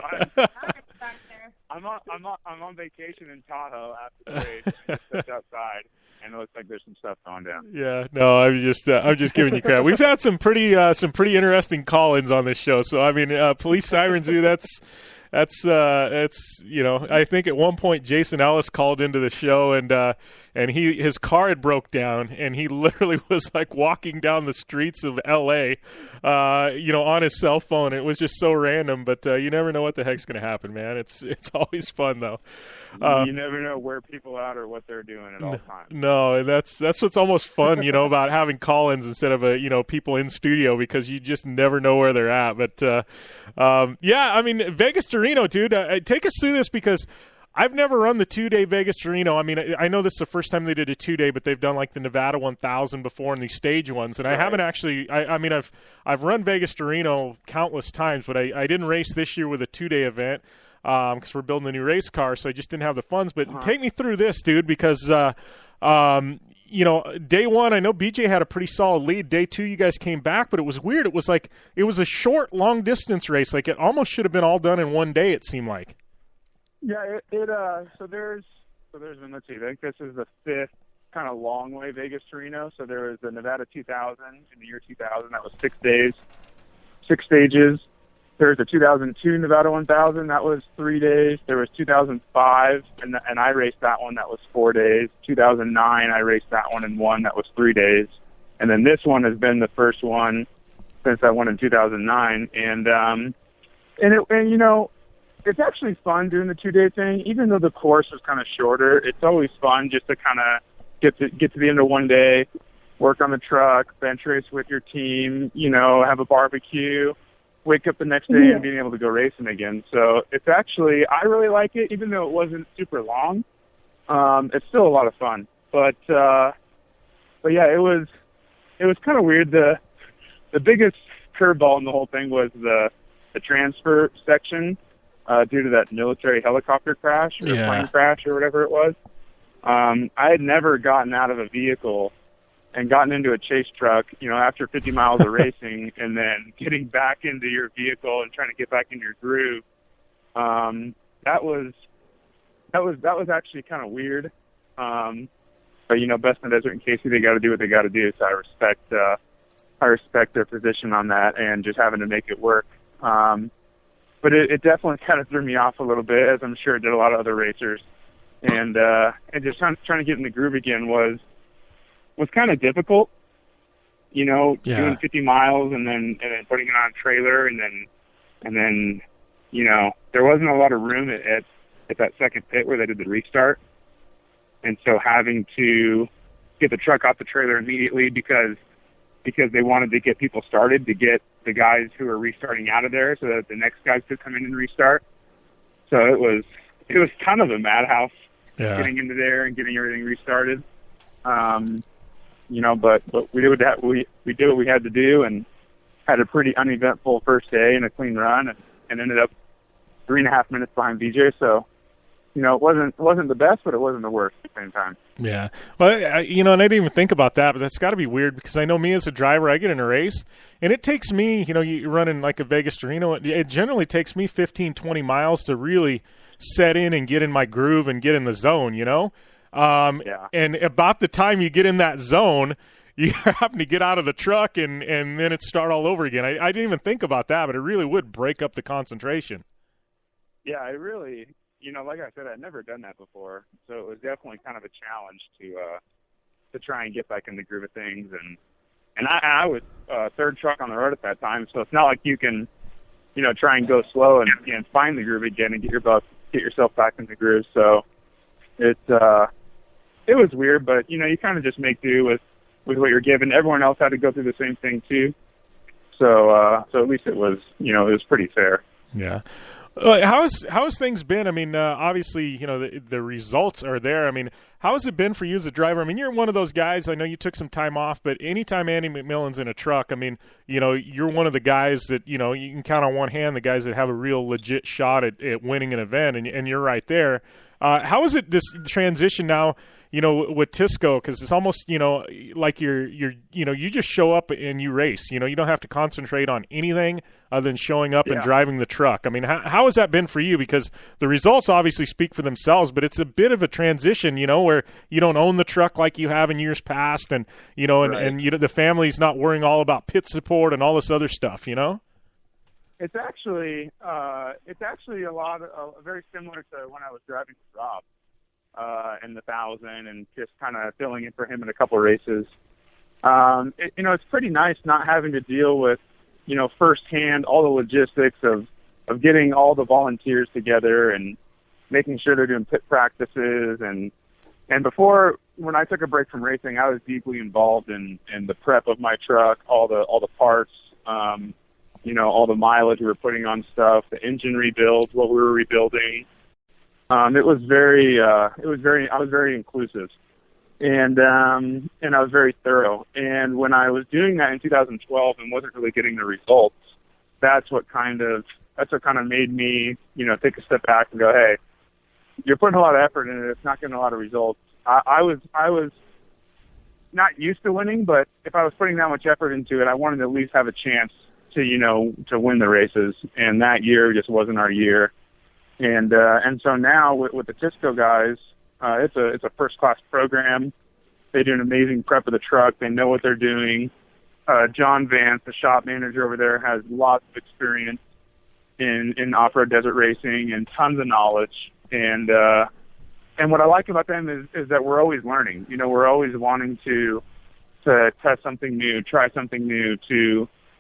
I'm on vacation in Tahoe after the race. I just stepped outside, and it looks like there's some stuff going down. Yeah, no, I'm just giving you credit. We've had some pretty interesting call-ins on this show. So I mean, police sirens do that's I think at one point Jason Ellis called into the show and his car had broke down and he literally was like walking down the streets of LA, on his cell phone. It was just so random, but you never know what the heck's going to happen, man. It's always fun though. You never know where people are at or what they're doing at all times. No, that's what's almost fun, about having call-ins instead of people in studio, because you just never know where they're at. But yeah, I mean, Vegas to Reno, dude. Take us through this, because I've never run the 2-day Vegas to Reno. I mean, I know this is the first time they did a 2-day, but they've done like the Nevada 1000 before and these stage ones, and right. I haven't actually. I mean, I've run Vegas to Reno countless times, but I didn't race this year with a 2-day event because we're building a new race car, so I just didn't have the funds. But take me through this, dude, because day one, I know BJ had a pretty solid lead. Day two, you guys came back, but it was weird. It was like it was a short, long distance race. Like it almost should have been all done in one day. It seemed like. Yeah, so there's been, let's see, I think this is the fifth kind of long way Vegas to Reno. So there was the Nevada 2000 in the year 2000. That was 6 days, 6 stages. There was the 2002 Nevada 1000. That was 3 days. There was 2005, and I raced that one. That was 4 days. 2009, I raced that one and won. That was 3 days. And then this one has been the first one since I won in 2009. And it's actually fun doing the 2-day thing, even though the course is kind of shorter. It's always fun just to kind of get to the end of one day, work on the truck, bench race with your team, have a barbecue, wake up the next day and being able to go racing again. So it's actually, I really like it, even though it wasn't super long. It's still a lot of fun. But yeah, it was kind of weird. The biggest curveball in the whole thing was the transfer section. Due to that military helicopter crash or plane crash or whatever it was. I had never gotten out of a vehicle and gotten into a chase truck, after 50 miles of racing, and then getting back into your vehicle and trying to get back in your groove. That was actually kind of weird. But Best in the Desert and Casey, they got to do what they got to do. So I respect their position on that and just having to make it work. But it definitely kind of threw me off a little bit, as I'm sure it did a lot of other racers. And just trying to get in the groove again was kind of difficult. Doing 50 miles and then putting it on a trailer and then there wasn't a lot of room at that second pit where they did the restart. And so having to get the truck off the trailer immediately because they wanted to get people started, to get the guys who were restarting out of there so that the next guys could come in and restart. So it was kind of a madhouse getting into there and getting everything restarted. But we did what we had to do and had a pretty uneventful first day and a clean run and ended up 3.5 minutes behind BJ. So, it wasn't the best, but it wasn't the worst at the same time. Yeah. Well, and I didn't even think about that, but that's got to be weird because I know me as a driver, I get in a race, and it takes me, you're running like a Vegas to Reno, it generally takes me 15, 20 miles to really set in and get in my groove and get in the zone, And about the time you get in that zone, you happen to get out of the truck and then it start all over again. I didn't even think about that, but it really would break up the concentration. Yeah, it really... like I said, I'd never done that before, so it was definitely kind of a challenge to try and get back in the groove of things. And I was third truck on the road at that time, so it's not like you can, try and go slow and find the groove again and get yourself back in the groove. So it was weird, but you kind of just make do with what you're given. Everyone else had to go through the same thing too. So at least it was, it was pretty fair. Yeah. How has things been? I mean, obviously, the results are there. I mean, how has it been for you as a driver? I mean, you're one of those guys. I know you took some time off, but anytime Andy McMillin's in a truck, I mean, you're one of the guys that, you can count on one hand the guys that have a real legit shot at winning an event, and you're right there. How is it this transition now, with Tisco? Because it's almost, like you just show up and you race. You don't have to concentrate on anything other than showing up and driving the truck. I mean, how has that been for you? Because the results obviously speak for themselves, but it's a bit of a transition, where you don't own the truck like you have in years past, and the family's not worrying all about pit support and all this other stuff. It's actually very similar to when I was driving with Rob in the 1000 and just kind of filling in for him in a couple of races. It's pretty nice not having to deal with, firsthand all the logistics of getting all the volunteers together and making sure they're doing pit practices. And before, when I took a break from racing, I was deeply involved in the prep of my truck, all the parts, all the mileage we were putting on stuff, the engine rebuilds, what we were rebuilding. I was very inclusive, and I was very thorough. And when I was doing that in 2012 and wasn't really getting the results, that's what kind of made me, take a step back and go, hey, you're putting a lot of effort in it. It's not getting a lot of results. I was not used to winning, but if I was putting that much effort into it, I wanted to at least have a chance to win the races, and that year just wasn't our year. And so now with the Tisco guys, it's a first class program. They do an amazing prep of the truck. They know what they're doing. John Vance, the shop manager over there, has lots of experience in off-road desert racing and tons of knowledge. And what I like about them is that we're always learning. We're always wanting to test something new, try something new,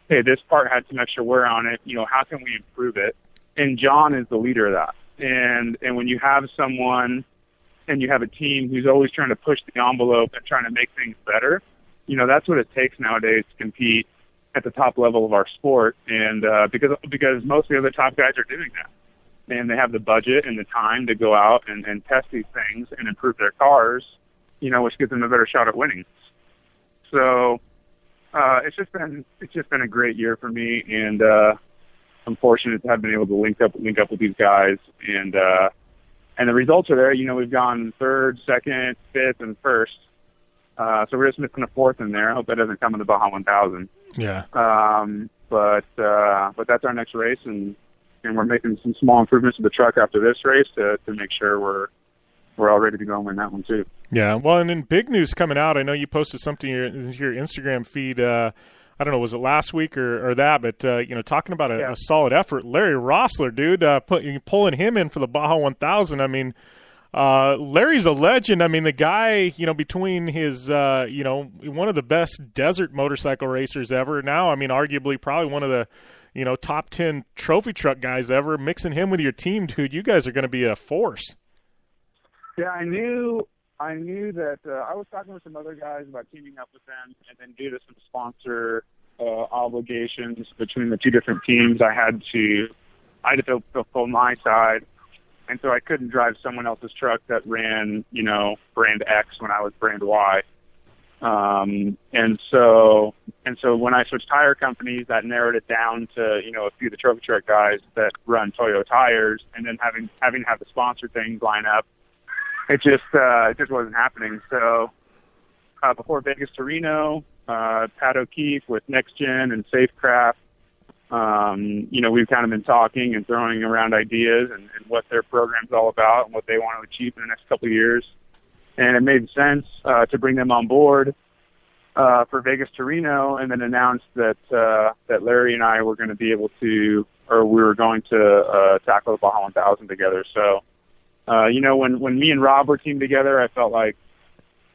hey, this part had some extra wear on it. How can we improve it? And John is the leader of that. And when you have someone and you have a team who's always trying to push the envelope and trying to make things better, that's what it takes nowadays to compete at the top level of our sport. And because most of the other top guys are doing that, and they have the budget and the time to go out and test these things and improve their cars, which gives them a better shot at winning. So it's just been a great year for me, and I'm fortunate to have been able to link up with these guys, and the results are there. We've gone third, second, fifth, and first. So we're just missing a fourth in there. I hope that doesn't come in the Baja 1000. Yeah. But that's our next race, and we're making some small improvements to the truck after this race to make sure we're all ready to go and win that one too. Yeah. Well, and then big news coming out. I know you posted something in your Instagram feed. I don't know, was it last week or that? But talking about a solid effort, Larry Rossler, dude, pulling him in for the Baja 1000. I mean, Larry's a legend. I mean, the guy, between his, one of the best desert motorcycle racers ever. Now, I mean, arguably probably one of the, top 10 trophy truck guys ever. Mixing him with your team, dude, you guys are going to be a force. Yeah, I knew that I was talking with some other guys about teaming up with them, and then due to some sponsor obligations between the two different teams, I had to fulfill my side, and so I couldn't drive someone else's truck that ran, brand X when I was brand Y. And so when I switched tire companies, that narrowed it down to, a few of the trophy truck guys that run Toyo tires, and then having to have the sponsor things line up. It just wasn't happening. So before Vegas to Reno, Pat O'Keefe with Next Gen and Safecraft, we've kind of been talking and throwing around ideas and what their program's all about and what they want to achieve in the next couple of years. And it made sense to bring them on board for Vegas to Reno, and then announce that Larry and I were going to be able to, or we were going to tackle the Baja 1000 together. So. When me and Rob were teamed together, I felt like,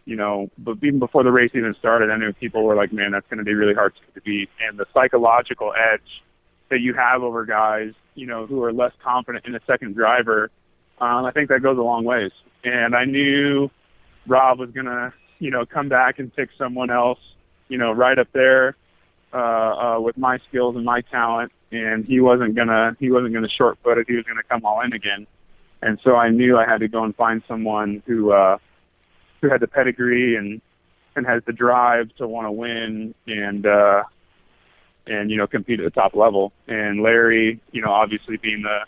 but even before the race even started, I knew people were like, man, that's going to be really hard to beat. And the psychological edge that you have over guys, who are less confident in a second driver, I think that goes a long ways. And I knew Rob was going to, come back and pick someone else, right up there with my skills and my talent, and he wasn't gonna short-foot it. He was gonna come all in again, and so I knew I had to go and find someone who had the pedigree and has the drive to want to win and compete at the top level. And Larry, obviously being the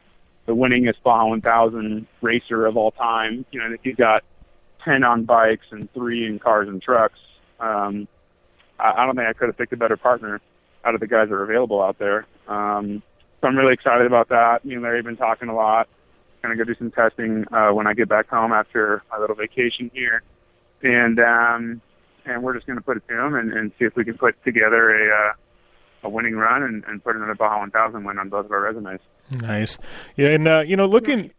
winningest Baja 1000 racer of all time, I think he's got 10 on bikes and 3 in cars and trucks. I don't think I could have picked a better partner out of the guys that are available out there. So I'm really excited about that. Me and Larry have been talking a lot. Going to go do some testing when I get back home after a little vacation here. And we're just going to put it to him and see if we can put together a winning run and put another Baja 1000 win on both of our resumes. Nice. Yeah, and looking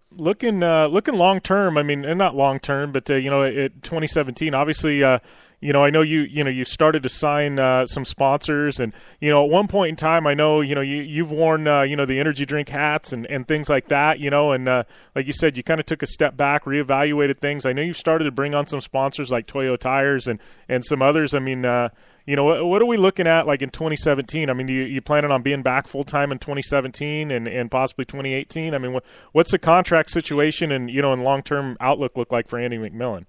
long term. I mean, and not long term, but at 2017, obviously, I know you started to sign some sponsors, and at one point in time, I know you've worn the energy drink hats and things like that, and like you said, you kind of took a step back, reevaluated things. I know you started to bring on some sponsors like Toyo Tires and some others. I mean, what are we looking at like in 2017? I mean, you planning on being back full time in 2017 and possibly 2018? I mean, what's the contract situation and and long term outlook look like for Andy McMillin?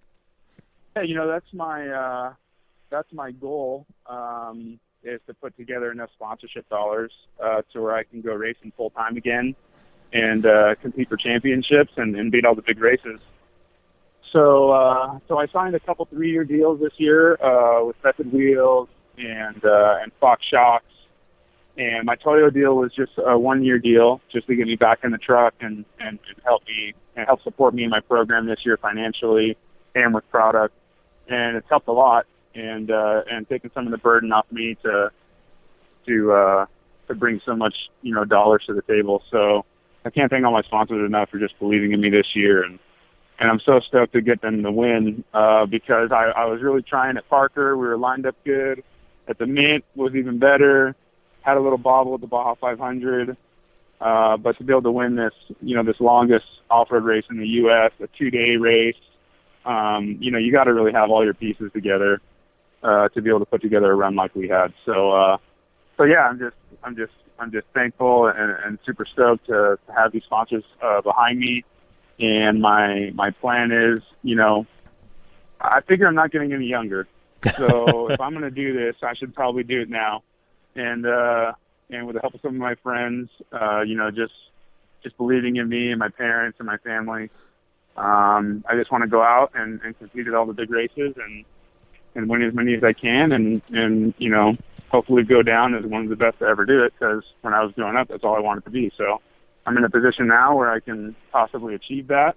Yeah, that's my goal, is to put together enough sponsorship dollars to where I can go racing full time again and compete for championships and beat all the big races. So I signed a couple 3-year deals this year with Method Wheels and Fox Shocks, and my Toyo deal was just a 1-year deal, just to get me back in the truck and help support me in my program this year financially and with product. And it's helped a lot, and taking some of the burden off me to bring so much dollars to the table. So I can't thank all my sponsors enough for just believing in me this year, and I'm so stoked to get them the win because I was really trying at Parker. We were lined up good. At the Mint was even better. Had a little bobble at the Baja 500, but to be able to win this this longest off-road race in the U.S., a 2-day race. You got to really have all your pieces together to be able to put together a run like we had. So yeah, I'm just thankful and super stoked to have these sponsors behind me. And my plan is, I figure I'm not getting any younger. So if I'm going to do this, I should probably do it now. And with the help of some of my friends, just believing in me and my parents and my family. I just want to go out and compete at all the big races and win as many as I can and hopefully go down as one of the best to ever do it, because when I was growing up, that's all I wanted to be. So I'm in a position now where I can possibly achieve that,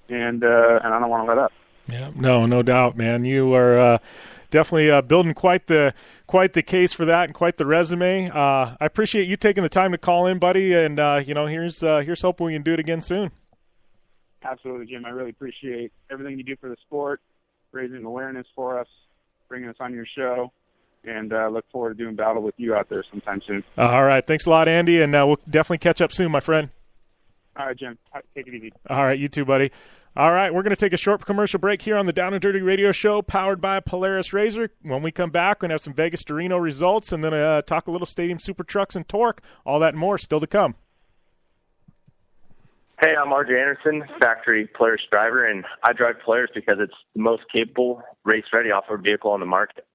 and I don't want to let up. Yeah, no doubt, man. You are definitely building quite the case for that and quite the resume. I appreciate you taking the time to call in, buddy, and here's hoping we can do it again soon. Absolutely, Jim. I really appreciate everything you do for the sport, raising awareness for us, bringing us on your show, and look forward to doing battle with you out there sometime soon. All right. Thanks a lot, Andy, and we'll definitely catch up soon, my friend. All right, Jim. Take it easy. All right, you too, buddy. All right, we're going to take a short commercial break here on the Down and Dirty Radio Show, powered by Polaris RZR. When we come back, we're going to have some Vegas to Reno results, and then talk a little Stadium Super Trucks and Torque. All that and more still to come. Hey, I'm RJ Anderson, factory Polaris driver, and I drive Polaris because it's the most capable, race-ready off-road vehicle on the market.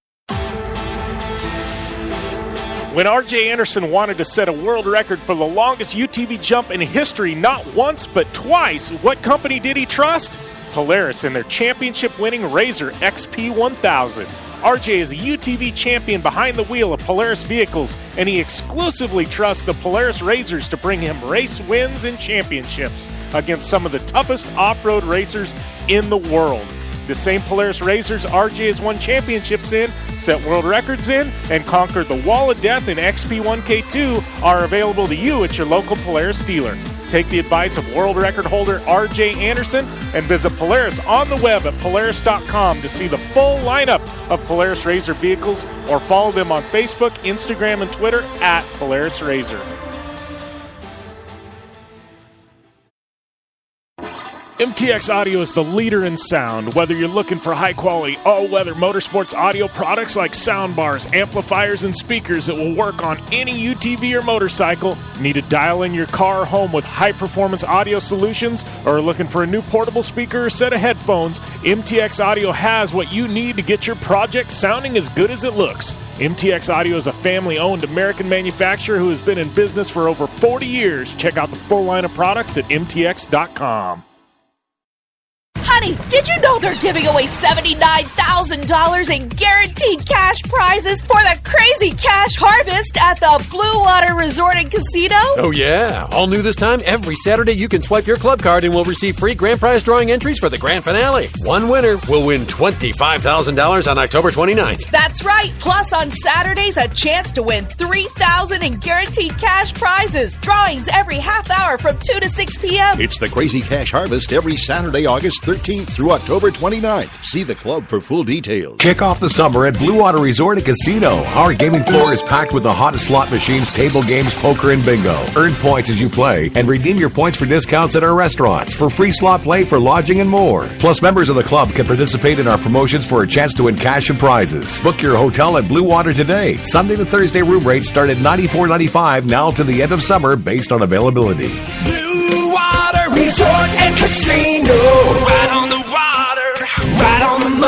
When R.J. Anderson wanted to set a world record for the longest UTV jump in history, not once but twice, what company did he trust? Polaris and their championship-winning RZR XP 1000. R.J. is a UTV champion behind the wheel of Polaris vehicles, and he exclusively trusts the Polaris RZRs to bring him race wins and championships against some of the toughest off-road racers in the world. The same Polaris RZRs RJ has won championships in, set world records in, and conquered the Wall of Death in XP1K2 are available to you at your local Polaris dealer. Take the advice of world record holder RJ Anderson and visit Polaris on the web at Polaris.com to see the full lineup of Polaris RZR vehicles, or follow them on Facebook, Instagram, and Twitter at Polaris RZR. MTX Audio is the leader in sound. Whether you're looking for high-quality, all-weather motorsports audio products like soundbars, amplifiers, and speakers that will work on any UTV or motorcycle, need to dial in your car or home with high-performance audio solutions, or are looking for a new portable speaker or set of headphones, MTX Audio has what you need to get your project sounding as good as it looks. MTX Audio is a family-owned American manufacturer who has been in business for over 40 years. Check out the full line of products at mtx.com. Honey, did you know they're giving away $79,000 in guaranteed cash prizes for the Crazy Cash Harvest at the Blue Water Resort and Casino? Oh, yeah. All new this time, every Saturday you can swipe your club card and we'll receive free grand prize drawing entries for the grand finale. One winner will win $25,000 on October 29th. That's right. Plus, on Saturdays, a chance to win $3,000 in guaranteed cash prizes. Drawings every half hour from 2 to 6 p.m. It's the Crazy Cash Harvest every Saturday, August 13th through October 29th. See the club for full details. Kick off the summer at Blue Water Resort and Casino. Our gaming floor is packed with the hottest slot machines, table games, poker, and bingo. Earn points as you play and redeem your points for discounts at our restaurants, for free slot play, for lodging, and more. Plus, members of the club can participate in our promotions for a chance to win cash and prizes. Book your hotel at Blue Water today. Sunday to Thursday room rates start at $94.95 now to the end of summer based on availability. Blue Water Resort and Casino. Right on the water, right on the money.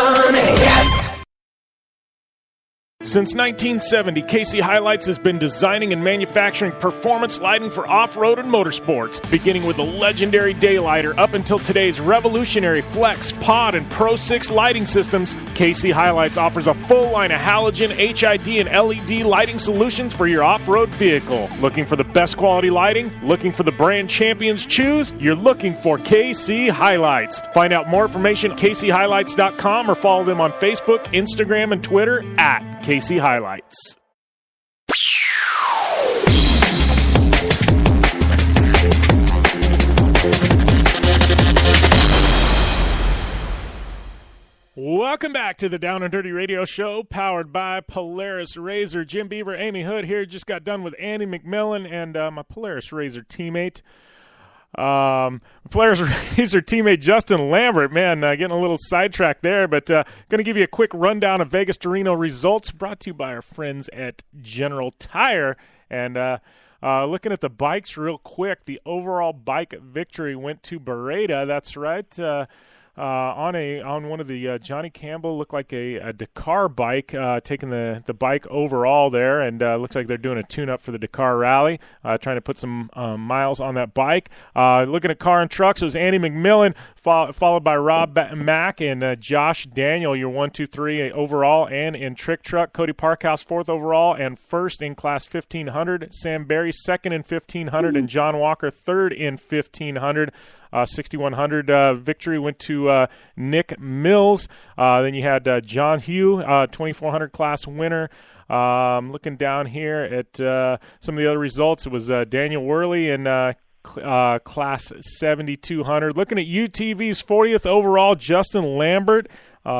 Since 1970, KC Highlights has been designing and manufacturing performance lighting for off-road and motorsports, beginning with the legendary Daylighter up until today's revolutionary Flex, Pod, and Pro 6 lighting systems. KC Highlights offers a full line of halogen, HID, and LED lighting solutions for your off-road vehicle. Looking for the best quality lighting? Looking for the brand champions choose? You're looking for KC Highlights. Find out more information at kchighlights.com or follow them on Facebook, Instagram, and Twitter at KC Highlights. Welcome back to the Down and Dirty Radio Show, powered by Polaris RZR. Jim Beaver, Amy Hood here. Just got done with Andy McMillin and my Polaris RZR teammate. Polaris RZR teammate Justin Lambert, man, getting a little sidetracked there, but going to give you a quick rundown of Vegas to Reno results brought to you by our friends at General Tire. And looking at the bikes real quick, the overall bike victory went to Beretta. That's right. On one of the Johnny Campbell, looked like a Dakar bike, taking the bike overall there, and looks like they're doing a tune-up for the Dakar Rally, trying to put some miles on that bike. Looking at car and trucks, it was Andy McMillin, followed by Rob Mack and Josh Daniel, your 1, 2, 3 overall, and in trick truck, Cody Parkhouse 4th overall and 1st in class 1500, Sam Berry 2nd in 1500, and John Walker 3rd in 1500. 6100 victory went to Nick Mills. Then you had John Hugh, 2400 class winner. Looking down here at some of the other results, it was Daniel Worley in class 7200. Looking at UTV's 40th overall, Justin Lambert.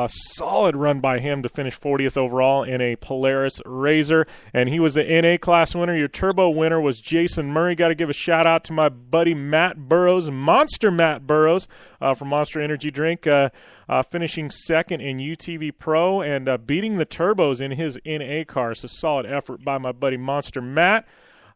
Solid run by him to finish 40th overall in a Polaris RZR, and he was the NA class winner. Your turbo winner was Jason Murray. Got to give a shout out to my buddy Matt Burrows, Monster Matt Burrows from Monster Energy Drink, finishing 2nd in UTV Pro and beating the turbos in his NA car. So solid effort by my buddy Monster Matt.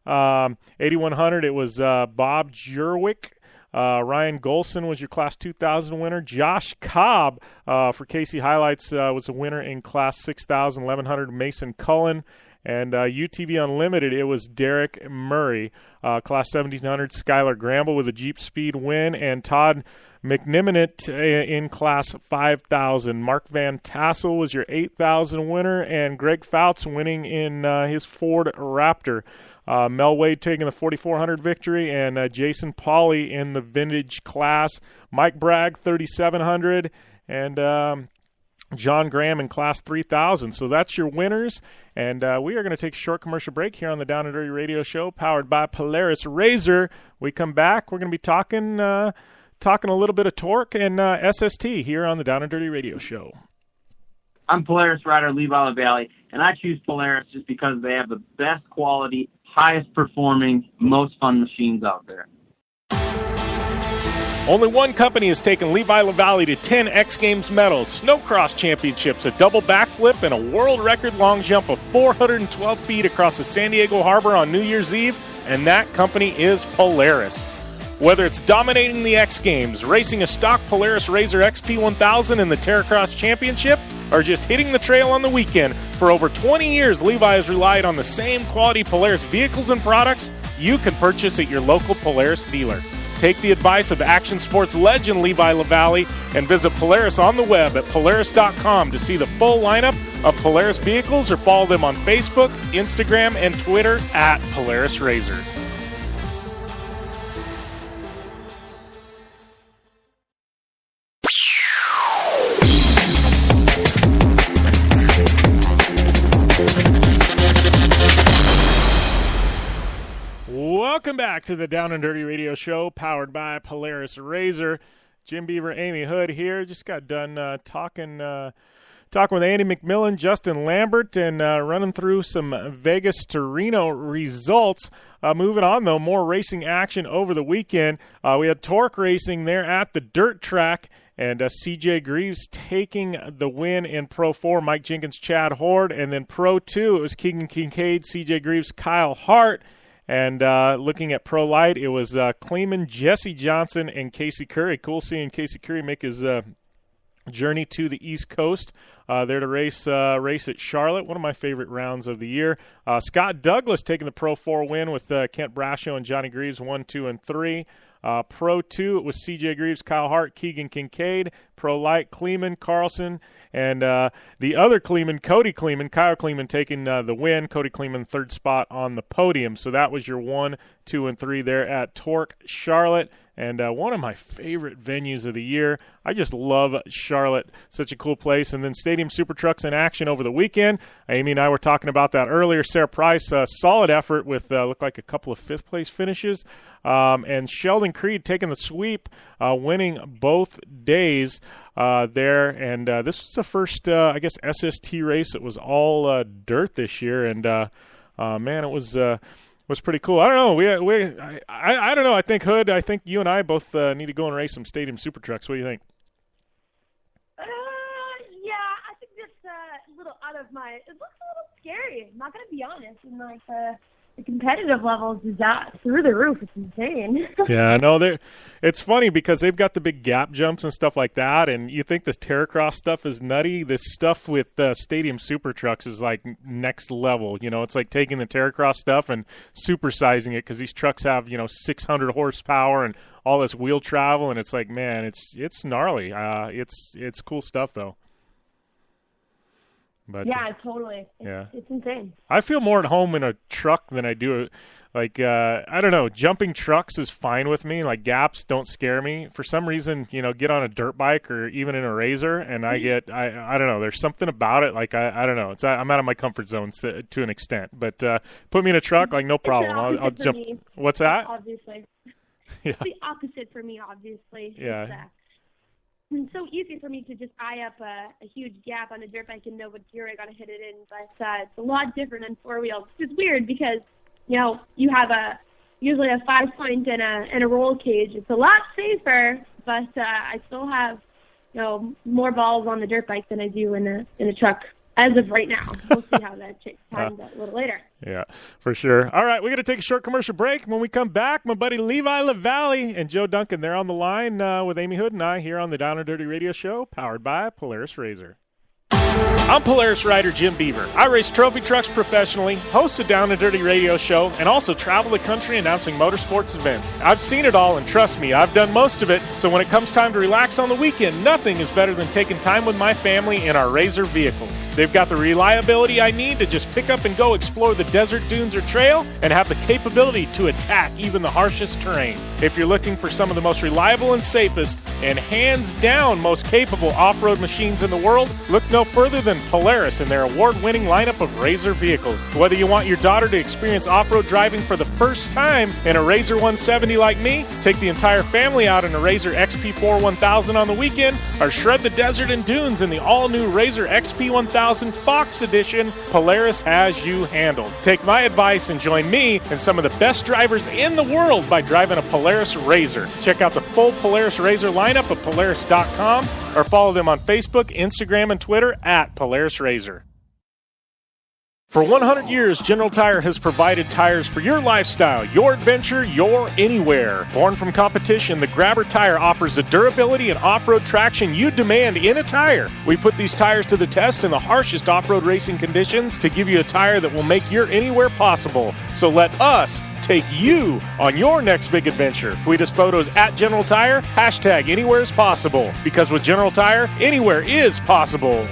8100, it was Bob Jerwick. Ryan Golson was your Class 2000 winner. Josh Cobb for KC Highlights was a winner in Class 6000, 1100. Mason Cullen. And UTV Unlimited, it was Derek Murray. Class 1700, Skylar Gramble with a Jeep Speed win. And Todd McNiminit in Class 5000. Mark Van Tassel was your 8000 winner. And Greg Fouts winning in his Ford Raptor. Mel Wade taking the 4400 victory, and Jason Pauly in the vintage class. Mike Bragg 3700, and John Graham in class 3000. So that's your winners, and we are going to take a short commercial break here on the Down and Dirty Radio Show, powered by Polaris RZR. We come back, we're going to be talking a little bit of torque and SST here on the Down and Dirty Radio Show. I'm Polaris rider Levi LaVallee, and I choose Polaris just because they have the best quality, highest performing, most fun machines out there. Only one company has taken Levi LaVallee to 10 X Games medals, Snowcross championships, a double backflip, and a world record long jump of 412 feet across the San Diego Harbor on New Year's Eve, and that company is Polaris. Whether it's dominating the X Games, racing a stock Polaris RZR XP1000 in the Terracross Championship, or just hitting the trail on the weekend, for over 20 years, Levi has relied on the same quality Polaris vehicles and products you can purchase at your local Polaris dealer. Take the advice of action sports legend Levi LaVallee and visit Polaris on the web at Polaris.com to see the full lineup of Polaris vehicles, or follow them on Facebook, Instagram, and Twitter at Polaris RZR. Welcome back to the Down and Dirty Radio Show, powered by Polaris RZR. Jim Beaver, Amy Hood here. Just got done talking with Andy McMillin, Justin Lambert, and running through some Vegas to Reno results. Moving on, though, more racing action over the weekend. We had Torque racing there at the dirt track, and CJ Greaves taking the win in Pro 4, Mike Jenkins, Chad Horde, and then Pro 2, it was Keegan Kincaid, CJ Greaves, Kyle Hart. And looking at Pro Light, it was Kleeman, Jesse Johnson, and Casey Curry. Cool seeing Casey Curry make his journey to the East Coast. There to race at Charlotte, one of my favorite rounds of the year. Scott Douglas taking the Pro 4 win with Kent Brascio and Johnny Greaves, 1, 2, and 3. Pro 2, it was CJ Greaves, Kyle Hart, Keegan Kincaid. Pro Light, Kleeman, Carlson, and the other Kleeman, Cody Kleeman, Kyle Kleeman taking the win. Cody Kleeman, third spot on the podium. So that was your 1, 2, and 3 there at Torque Charlotte. And one of my favorite venues of the year. I just love Charlotte. Such a cool place. And then Stadium Super Trucks in action over the weekend. Amy and I were talking about that earlier. Sarah Price, solid effort with looked like a couple of fifth-place finishes. And Sheldon Creed taking the sweep, winning both days there. And this was the first, I guess, SST race. It was all dirt this year. And, man, it was pretty cool. I don't know. I don't know. I think Hood. I think you and I both need to go and race some Stadium Super Trucks. What do you think? Yeah, I think that's a little out of my. It looks a little scary. I'm not gonna be honest. And like the competitive levels is that through the roof. It's insane. Yeah, no, it's funny because they've got the big gap jumps and stuff like that, and you think this Terracross stuff is nutty. This stuff with Stadium Super Trucks is like next level. You know, it's like taking the Terracross stuff and supersizing it because these trucks have 600 horsepower and all this wheel travel, and it's like, man, it's gnarly. It's cool stuff though. But, yeah, totally. It's insane. I feel more at home in a truck than I do. Like, I don't know, jumping trucks is fine with me. Like, gaps don't scare me. For some reason, get on a dirt bike or even in a RZR, and I don't know, there's something about it. Like, I don't know. I'm out of my comfort zone to an extent. But put me in a truck, like, no problem. I'll jump. Me. What's that? Obviously. Yeah. It's the opposite for me, obviously. Yeah. It's so easy for me to just eye up a huge gap on a dirt bike and know what gear I got to hit it in, but it's a lot different on four wheels. It's weird because, you have usually a 5-point and a roll cage. It's a lot safer, but I still have, more balls on the dirt bike than I do in a truck as of right now. We'll see how that times out a little later. Yeah, for sure. All right, we're going to take a short commercial break. When we come back, my buddy Levi LaVallee and Joe Duncan, they're on the line with Amy Hood and I here on the Down and Dirty Radio Show, powered by Polaris RZR. I'm Polaris rider Jim Beaver. I race trophy trucks professionally, host a Down and Dirty Radio Show, and also travel the country announcing motorsports events. I've seen it all, and trust me, I've done most of it, so when it comes time to relax on the weekend, nothing is better than taking time with my family in our RZR vehicles. They've got the reliability I need to just pick up and go explore the desert, dunes, or trail, and have the capability to attack even the harshest terrain. If you're looking for some of the most reliable and safest, and hands down most capable off-road machines in the world, look no further than and Polaris in their award-winning lineup of RZR vehicles. Whether you want your daughter to experience off-road driving for the first time in a RZR 170 like me, take the entire family out in a RZR XP4 1000 on the weekend, or shred the desert and dunes in the all-new RZR XP 1000 Fox Edition, Polaris has you handled. Take my advice and join me and some of the best drivers in the world by driving a Polaris RZR. Check out the full Polaris RZR lineup at Polaris.com or follow them on Facebook, Instagram, and Twitter at Polaris RZR. For 100 years, General Tire has provided tires for your lifestyle, your adventure, your anywhere. Born from competition, the Grabber tire offers the durability and off-road traction you demand in a tire. We put these tires to the test in the harshest off-road racing conditions to give you a tire that will make your anywhere possible. So let us take you on your next big adventure. Tweet us photos at General Tire, hashtag anywhere is possible. Because with General Tire, anywhere is possible.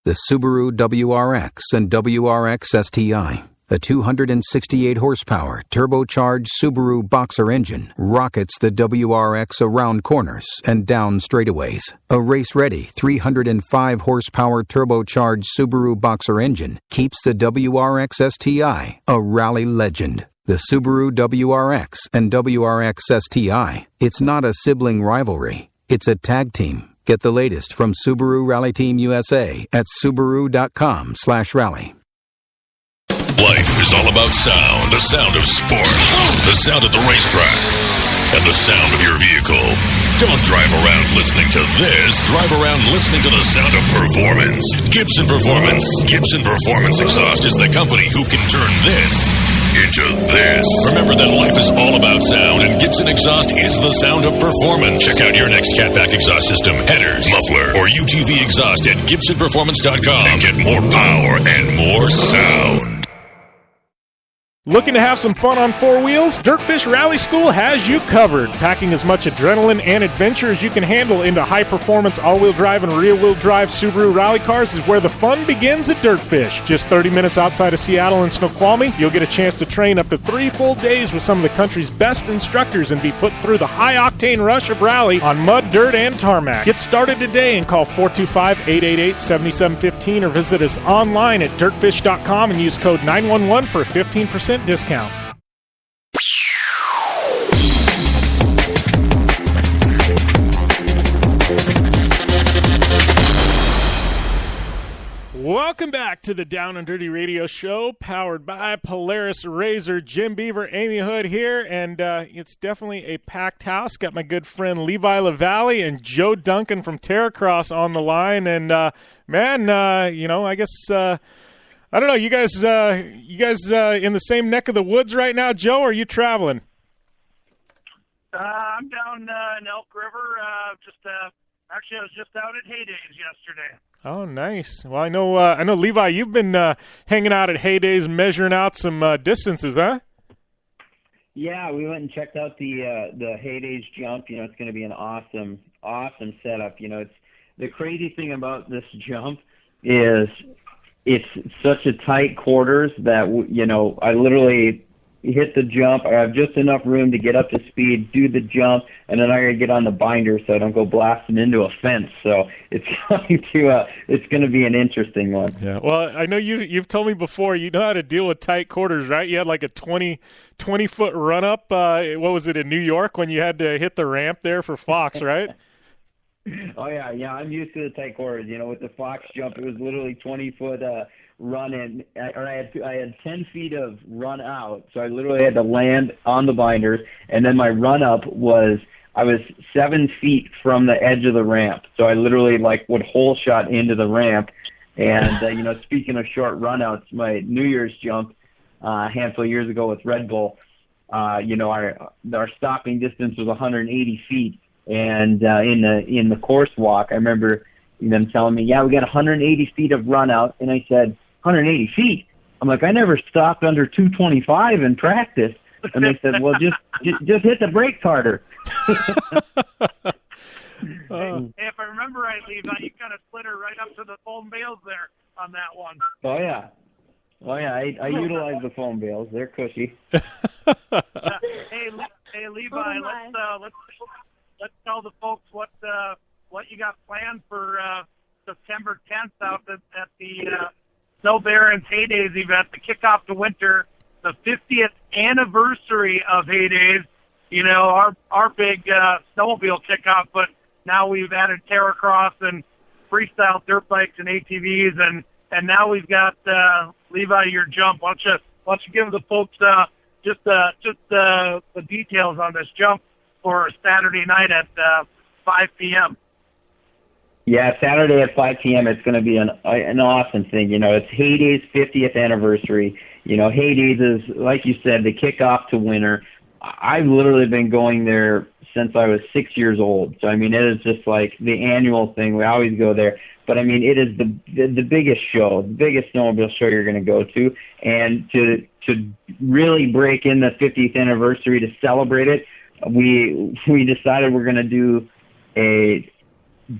The Subaru WRX and WRX STI, a 268 horsepower turbocharged Subaru Boxer engine, rockets the WRX around corners and down straightaways. A race-ready 305 horsepower turbocharged Subaru Boxer engine keeps the WRX STI a rally legend. The Subaru WRX and WRX STI, it's not a sibling rivalry, it's a tag team. Get the latest from Subaru Rally Team USA at Subaru.com/rally. Life is all about sound, the sound of sports, the sound at the racetrack, and the sound of your vehicle. Don't drive around listening to this. Drive around listening to the sound of performance. Gibson Performance. Gibson Performance Exhaust is the company who can turn this into this. Remember that life is all about sound, and Gibson Exhaust is the sound of performance. Check out your next catback exhaust system, headers, muffler, or UTV exhaust at GibsonPerformance.com and get more power and more sound. Looking to have some fun on four wheels? Dirtfish Rally School has you covered. Packing as much adrenaline and adventure as you can handle into high-performance all-wheel drive and rear-wheel drive Subaru rally cars is where the fun begins at Dirtfish. Just 30 minutes outside of Seattle and Snoqualmie, you'll get a chance to train up to 3 full days with some of the country's best instructors and be put through the high-octane rush of rally on mud, dirt, and tarmac. Get started today and call 425-888-7715 or visit us online at dirtfish.com and use code 911 for a 15% discount. Welcome back to the Down and Dirty Radio Show, powered by Polaris RZR. Jim Beaver, Amy Hood here, and it's definitely a packed house. Got my good friend Levi LaVallee and Joe Duncan from Terracross on the line, and I guess I don't know. You guys in the same neck of the woods right now, Joe? Or are you traveling? I'm down in Elk River. Actually, I was just out at Heydays yesterday. Oh, nice. Well, I know, Levi, you've been hanging out at Heydays, measuring out some distances, huh? Yeah, we went and checked out the Heydays jump. It's going to be an awesome setup. It's the crazy thing about this jump is it's such a tight quarters that, I literally hit the jump. I have just enough room to get up to speed, do the jump, and then I got to get on the binder so I don't go blasting into a fence. So it's going to be an interesting one. Yeah. Well, I know you've told me before you know how to deal with tight quarters, right? You had like a 20-foot run up. What was it in New York when you had to hit the ramp there for Fox, right? Oh yeah. I'm used to the tight quarters. With the Fox jump, it was literally 20-foot run in, or I had 10 feet of run out, so I literally had to land on the binders, and then my run up was I was 7 feet from the edge of the ramp, so I literally would hole shot into the ramp. And speaking of short run outs, my New Year's jump a handful of years ago with Red Bull, our stopping distance was 180 feet. And in the course walk, I remember them telling me, "Yeah, we got 180 feet of run out." And I said, 180 feet? I'm like, I never stopped under 225 in practice. And they said, well, just hit the brakes harder. Hey, if I remember right, Levi, you kind of slid her right up to the foam bales there on that one. Oh yeah, I utilize the foam bales. They're cushy. Hey, Levi, let's tell the folks what what you got planned for September 10th out at the Snow Barons Heydays event to kick off the winter, the 50th anniversary of Heydays. You know, our big snowmobile kickoff, but now we've added Terracross and Freestyle dirt bikes and ATVs, and now we've got Levi, your jump. Why don't you give the folks just the details on this jump for Saturday night at 5 p.m. Yeah, Saturday at 5 p.m. It's going to be an awesome thing. You know, it's Heydays' 50th anniversary. You know, Heydays is, like you said, the kickoff to winter. I've literally been going there since I was 6 years old. So, I mean, it is just like the annual thing. We always go there. But, I mean, it is the biggest show, the biggest snowmobile show you're going to go to. And to really break in the 50th anniversary to celebrate it, we decided we're going to do a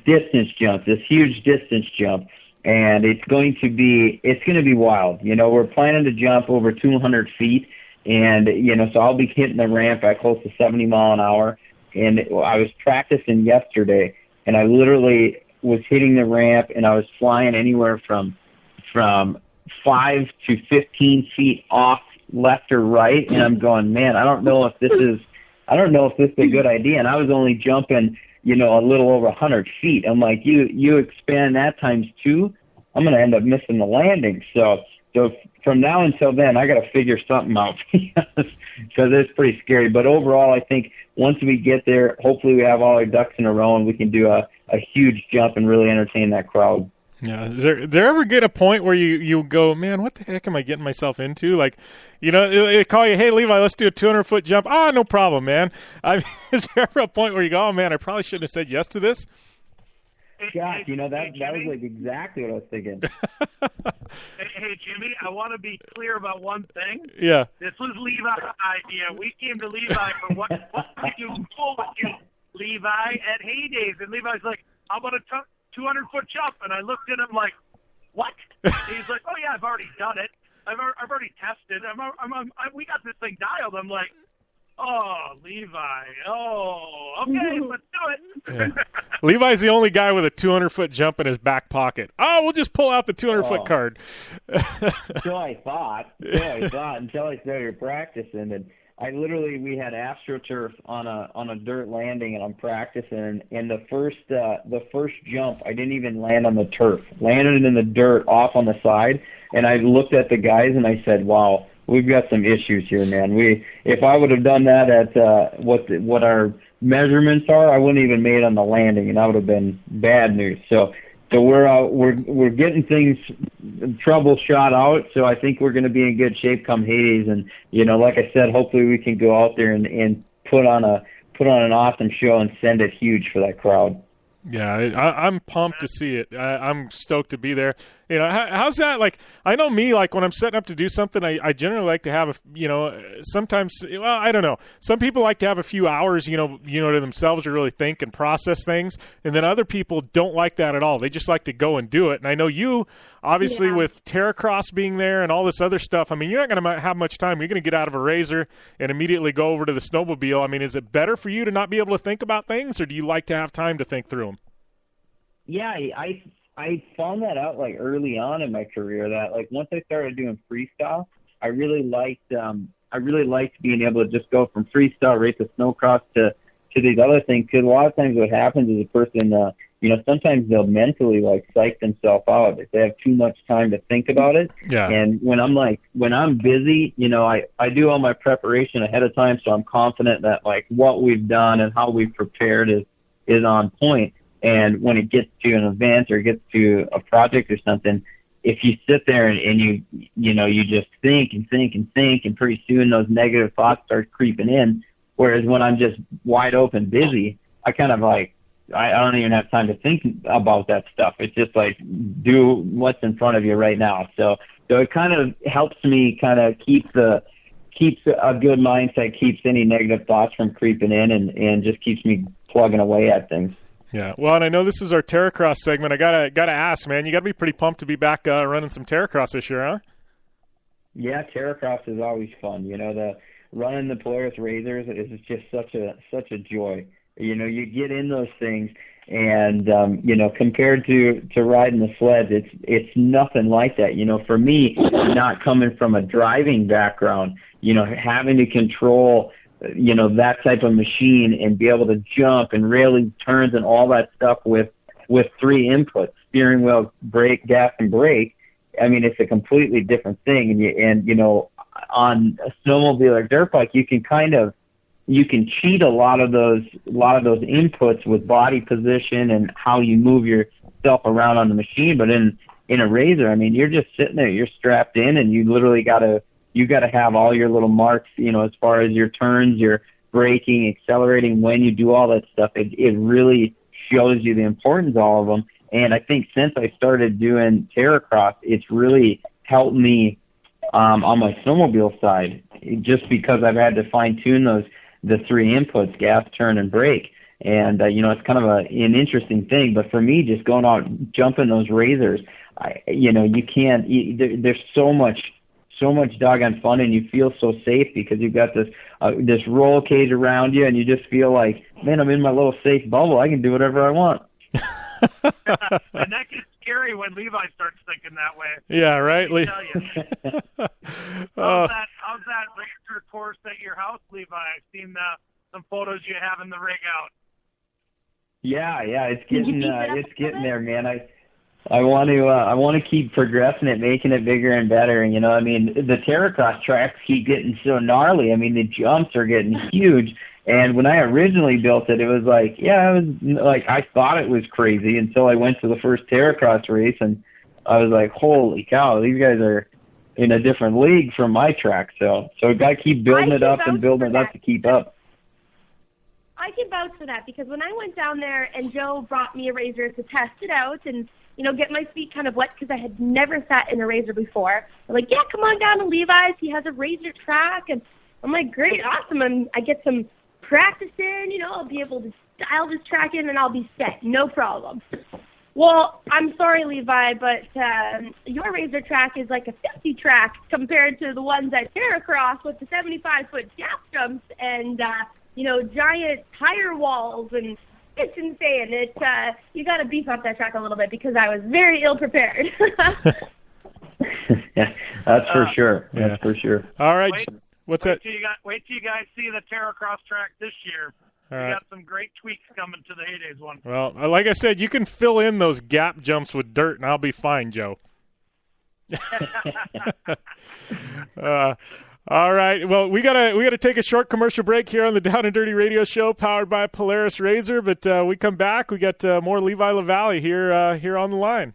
distance jump, this huge distance jump. And it's going to be wild. You know, we're planning to jump over 200 feet. And, you know, so I'll be hitting the ramp at close to 70 mile an hour. And I was practicing yesterday, and I literally was hitting the ramp, and I was flying anywhere from 5 to 15 feet off left or right. And I'm going, man, I don't know if this is a good idea. And I was only jumping, you know, a little over 100 feet. I'm like, you expand that times 2, I'm going to end up missing the landing. So from now until then, I got to figure something out because it's pretty scary. But overall, I think once we get there, hopefully we have all our ducks in a row and we can do a huge jump and really entertain that crowd. Yeah. Is there ever get a point where you go, man, what the heck am I getting myself into? Like, you know, they call you, hey, Levi, let's do a 200-foot jump. Ah, no problem, man. Is there ever a point where you go, oh, man, I probably shouldn't have said yes to this? Gosh, you know, that was like exactly what I was thinking. Hey, Jimmy, I want to be clear about one thing. Yeah. This was Levi's idea. We came to Levi for what we do cool with you, Levi, at Heydays. And Levi's like, how about a 200-foot jump? And I looked at him like, what? And he's like, oh, yeah, I've already done it. I've already tested. We got this thing dialed. I'm like, oh, Levi. Oh, okay, let's do it. Yeah. Levi's the only guy with a 200-foot jump in his back pocket. Oh, we'll just pull out the 200-foot card. So I thought until I started practicing. And we had AstroTurf on a dirt landing, and I'm practicing. And the first jump, I didn't even land on the turf. Landed in the dirt off on the side. And I looked at the guys and I said, wow, we've got some issues here, man. If I would have done that at what our measurements are, I wouldn't even made on the landing, and that would have been bad news. So we're getting things troubleshot out. So I think we're going to be in good shape come Heydays, and you know, like I said, hopefully we can go out there and put on an awesome show and send it huge for that crowd. Yeah, I'm pumped to see it. I'm stoked to be there. You know, how's that? Like, I know me, like when I'm setting up to do something, I generally like to have sometimes, well, I don't know. Some people like to have a few hours, you know, to themselves to really think and process things. And then other people don't like that at all. They just like to go and do it. And I know you, obviously, with Terracross being there and all this other stuff, I mean, you're not going to have much time. You're going to get out of a RZR and immediately go over to the snowmobile. I mean, is it better for you to not be able to think about things, or do you like to have time to think through them? Yeah, I found that out like early on in my career, that like once I started doing freestyle, I really liked being able to just go from freestyle right to snowcross to these other things. Because a lot of times what happens is a person, you know, sometimes they'll mentally like psych themselves out if they have too much time to think about it. Yeah. And when I'm busy, you know, I do all my preparation ahead of time, so I'm confident that like what we've done and how we've prepared is on point. And when it gets to an event or gets to a project or something, if you sit there and you just think and think and think, and pretty soon those negative thoughts start creeping in. Whereas when I'm just wide open busy, I kind of like, I don't even have time to think about that stuff. It's just like, do what's in front of you right now. So it kind of helps me kind of keeps a good mindset, keeps any negative thoughts from creeping in, and just keeps me plugging away at things. Yeah, well, and I know this is our Terracross segment. I gotta ask, man, you gotta be pretty pumped to be back running some Terracross this year, huh? Yeah, Terracross is always fun. You know, running the Polaris RZRs is just such a joy. You know, you get in those things, and you know, compared to riding the sleds, it's nothing like that. You know, for me, not coming from a driving background, you know, having to control, you know, that type of machine and be able to jump and really turns and all that stuff with 3 inputs, steering wheel, brake, gas, and brake. I mean, it's a completely different thing. And you know, on a snowmobile or dirt bike, you can cheat a lot of those inputs with body position and how you move yourself around on the machine. But in a RZR, I mean, you're just sitting there, you're strapped in, and you literally gotta have all your little marks, you know, as far as your turns, your braking, accelerating, when you do all that stuff. It really shows you the importance of all of them. And I think since I started doing Terracross, it's really helped me on my snowmobile side, just because I've had to fine tune the 3 inputs, gas, turn, and brake. And you know, it's kind of an interesting thing. But for me, just going out jumping those RZRs, you know, you can't. There's so much doggone fun, and you feel so safe because you've got this roll cage around you, and you just feel like, man, I'm in my little safe bubble. I can do whatever I want. And that gets scary when Levi starts thinking that way. Yeah, right. How's that RZR course at your house, Levi? I've seen some photos you have in the rig out. Yeah, it's getting there, man. I want to keep progressing it, making it bigger and better. And, you know, I mean, the Terracross tracks keep getting so gnarly. I mean, the jumps are getting huge. And when I originally built it, it was like, I thought it was crazy until I went to the first Terracross race, and I was like, holy cow, these guys are in a different league from my track. So I got to keep building it up and building it up to keep up. I can vouch for that, because when I went down there and Joe brought me a RZR to test it out and, you know, get my feet kind of wet because I had never sat in a RZR before. I'm like, yeah, come on down to Levi's. He has a RZR track. And I'm like, great, awesome. And I get some practice in, you know, I'll be able to dial this track in and I'll be set, no problem. Well, I'm sorry, Levi, but your RZR track is like a 50 track compared to the ones at Terracross with the 75-foot gap jumps and, you know, giant tire walls, and it's insane. You got to beef up that track a little bit because I was very ill prepared. Yeah, that's for sure. That's for sure. All right. Wait till you guys see the Terracross track this year. We got some great tweaks coming to the Heydays one. Well, like I said, you can fill in those gap jumps with dirt, and I'll be fine, Joe. All right. Well, we gotta take a short commercial break here on the Down and Dirty Radio Show, powered by Polaris RZR. But we come back, we got more Levi LaVallee here on the line.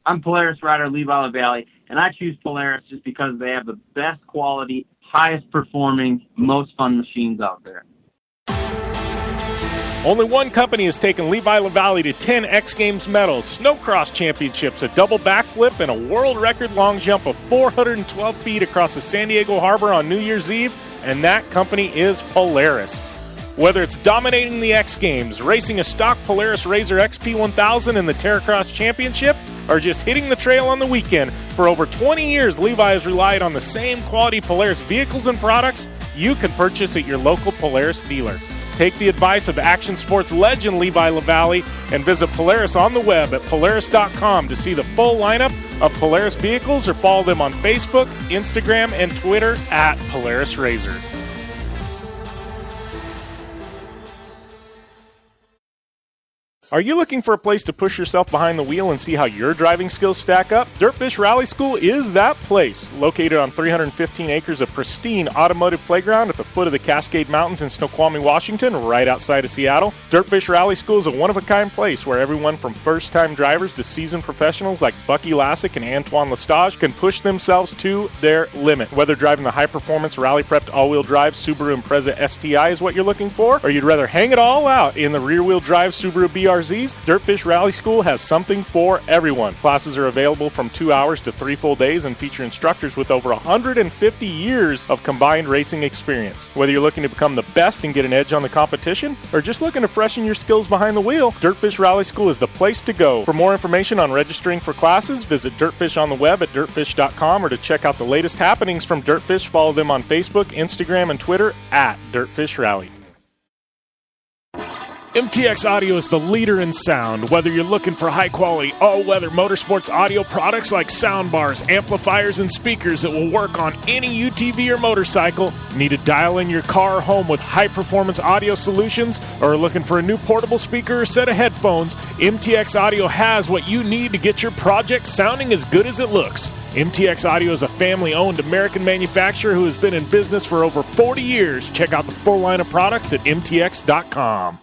I'm Polaris rider Levi LaVallee, and I choose Polaris just because they have the best quality, highest performing, most fun machines out there. Only one company has taken Levi LaVallee to 10 X Games medals, Snowcross championships, a double backflip, and a world record long jump of 412 feet across the San Diego Harbor on New Year's Eve, and that company is Polaris. Whether it's dominating the X Games, racing a stock Polaris RZR XP1000 in the Terracross Championship, or just hitting the trail on the weekend, for over 20 years, Levi has relied on the same quality Polaris vehicles and products you can purchase at your local Polaris dealer. Take the advice of action sports legend Levi LaVallee and visit Polaris on the web at Polaris.com to see the full lineup of Polaris vehicles, or follow them on Facebook, Instagram, and Twitter at Polaris RZR. Are you looking for a place to push yourself behind the wheel and see how your driving skills stack up? Dirtfish Rally School is that place. Located on 315 acres of pristine automotive playground at the foot of the Cascade Mountains in Snoqualmie, Washington, right outside of Seattle, Dirtfish Rally School is a one-of-a-kind place where everyone from first-time drivers to seasoned professionals like Bucky Lassick and Antoine Lestage can push themselves to their limit. Whether driving the high-performance, rally-prepped all-wheel drive Subaru Impreza STI is what you're looking for, or you'd rather hang it all out in the rear-wheel drive Subaru BRZs, Dirtfish Rally School has something for everyone. Classes are available from 2 hours to 3 full days and feature instructors with over 150 years of combined racing experience. Whether you're looking to become the best and get an edge on the competition, or just looking to freshen your skills behind the wheel, Dirtfish Rally School is the place to go. For more information on registering for classes, visit Dirtfish on the web at dirtfish.com, or to check out the latest happenings from Dirtfish, follow them on Facebook, Instagram, and Twitter at Dirtfish Rally. MTX Audio is the leader in sound. Whether you're looking for high-quality, all-weather motorsports audio products like soundbars, amplifiers, and speakers that will work on any UTV or motorcycle, need to dial in your car or home with high-performance audio solutions, or are looking for a new portable speaker or set of headphones, MTX Audio has what you need to get your project sounding as good as it looks. MTX Audio is a family-owned American manufacturer who has been in business for over 40 years. Check out the full line of products at mtx.com.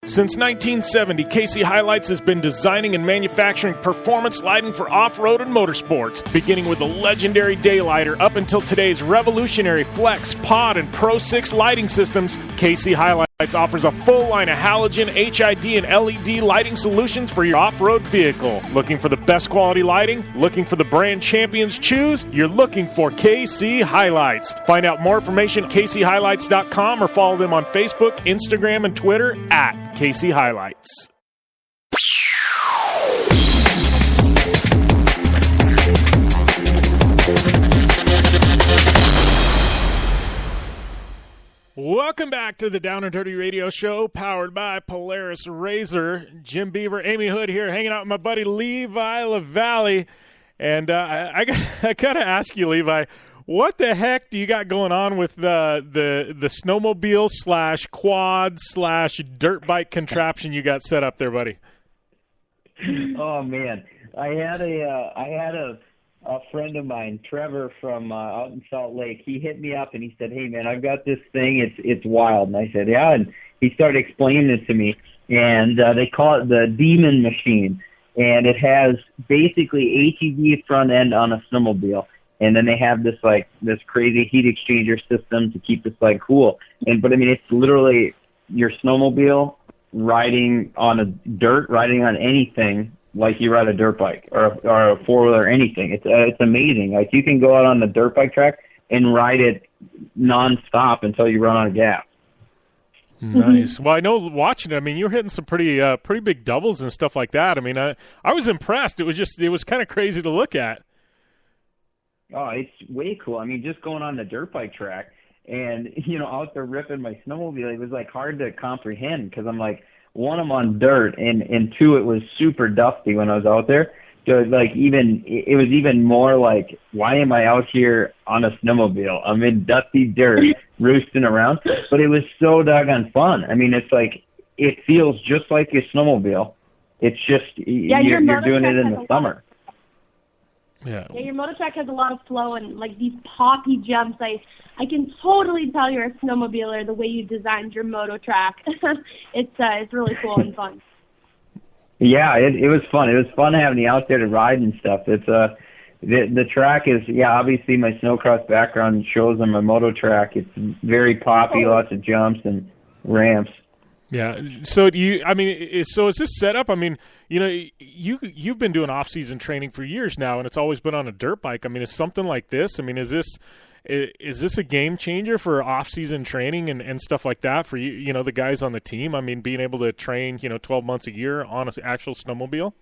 Since 1970, KC Highlights has been designing and manufacturing performance lighting for off-road and motorsports, beginning with the legendary Daylighter up until today's revolutionary Flex, Pod, and Pro 6 lighting systems. KC Highlights offers a full line of halogen, HID, and LED lighting solutions for your off-road vehicle. Looking for the best quality lighting? Looking for the brand champions choose? You're looking for KC Highlights. Find out more information at kchighlights.com or follow them on Facebook, Instagram, and Twitter at KC Highlights. Welcome back to the Down and Dirty Radio Show, powered by Polaris RZR. Jim Beaver, Amy Hood here, hanging out with my buddy Levi LaVallee. And I got to ask you, Levi, what the heck do you got going on with the snowmobile / quad / dirt bike contraption you got set up there, buddy? Oh man, I had a friend of mine, Trevor from out in Salt Lake. He hit me up and he said, "Hey man, I've got this thing. It's wild." And I said, "Yeah." And he started explaining it to me. And they call it the Demon Machine, and it has basically ATV front end on a snowmobile. And then they have this crazy heat exchanger system to keep this bike cool. But I mean, it's literally your snowmobile riding on riding on anything like you ride a dirt bike or a four-wheeler or anything. It's amazing. Like, you can go out on the dirt bike track and ride it nonstop until you run out of gas. Nice. Well, I know watching it, I mean, you were hitting some pretty big doubles and stuff like that. I mean, I was impressed. It was kind of crazy to look at. Oh, it's way cool. I mean, just going on the dirt bike track and, out there ripping my snowmobile, it was, hard to comprehend because I'm like, one, I'm on dirt, and two, it was super dusty when I was out there. So, it was even more like, why am I out here on a snowmobile? I'm in dusty dirt, roosting around. But it was so doggone fun. I mean, it's like, it feels just like a snowmobile. It's just, you're doing it in the summer. Yeah, your motortrack has a lot of flow and these poppy jumps. I can totally tell you're a snowmobiler the way you designed your mototrack. It's really cool and fun. Yeah, it was fun. It was fun having you out there to ride and stuff. It's the track is obviously my snowcross background shows on my mototrack. It's very poppy, lots of jumps and ramps. Yeah. So is this setup? I mean, you've been doing off-season training for years now, and it's always been on a dirt bike. I mean, is something like this? I mean, is this a game changer for off-season training and stuff like that for you? The guys on the team. I mean, being able to train 12 months a year on an actual snowmobile.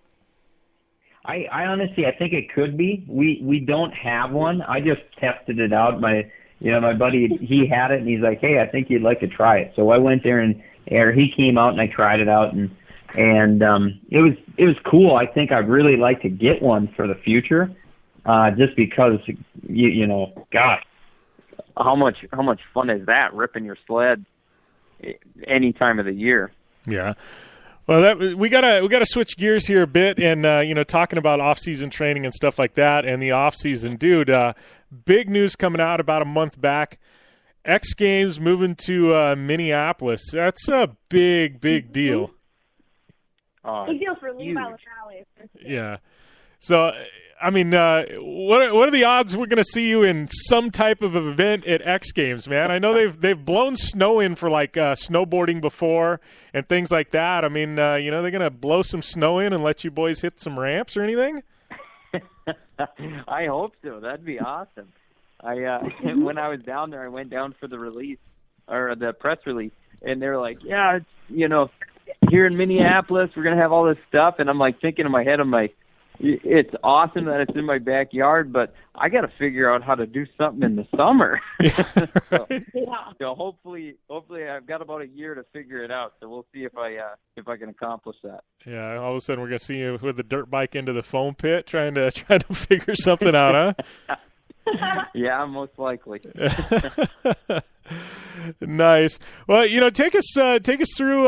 I honestly, I think it could be. We don't have one. I just tested it out. My buddy, he had it, and he's like, "Hey, I think you'd like to try it." So I went there or he came out and I tried it out and it was cool. I think I'd really like to get one for the future, just because gosh, how much fun is that, ripping your sled any time of the year? Yeah. Well, we gotta switch gears here a bit, and talking about off-season training and stuff like that, and the off-season, dude. Big news coming out about a month back. X Games moving to Minneapolis. That's a big deal. Big deal for Levi LaVallee. Yeah. So, I mean, what are the odds we're going to see you in some type of event at X Games, man? I know they've blown snow in for snowboarding before and things like that. I mean, they're going to blow some snow in and let you boys hit some ramps or anything? I hope so. That'd be awesome. When I was down there, I went down for the release or the press release, and they were like, "Yeah, it's, here in Minneapolis, we're gonna have all this stuff." And I'm thinking in my head, I'm like, it's awesome that it's in my backyard, but I got to figure out how to do something in the summer. So hopefully I've got about a year to figure it out. So we'll see if I can accomplish that. Yeah, all of a sudden we're gonna see you with the dirt bike into the foam pit, trying to figure something out, huh? Yeah, most likely. Nice. Well, take us through.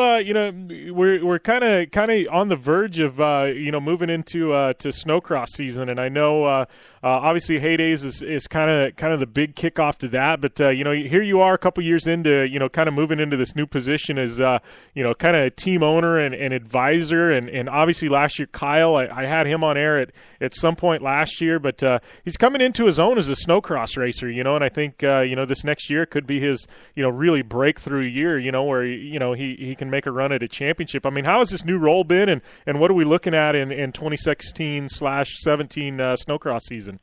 We're kind of on the verge of moving into to Snowcross season, and I know obviously Heydays is kind of the big kickoff to that. But here you are a couple years into kind of moving into this new position as kind of team owner and advisor, and obviously last year Kyle, I had him on air at some point last year, but he's coming into his own as a Snowcross racer, and I think this next year could be his really breakthrough year, where he can make a run at a championship. I mean, how has this new role been, and what are we looking at in 2016/17 Snowcross season?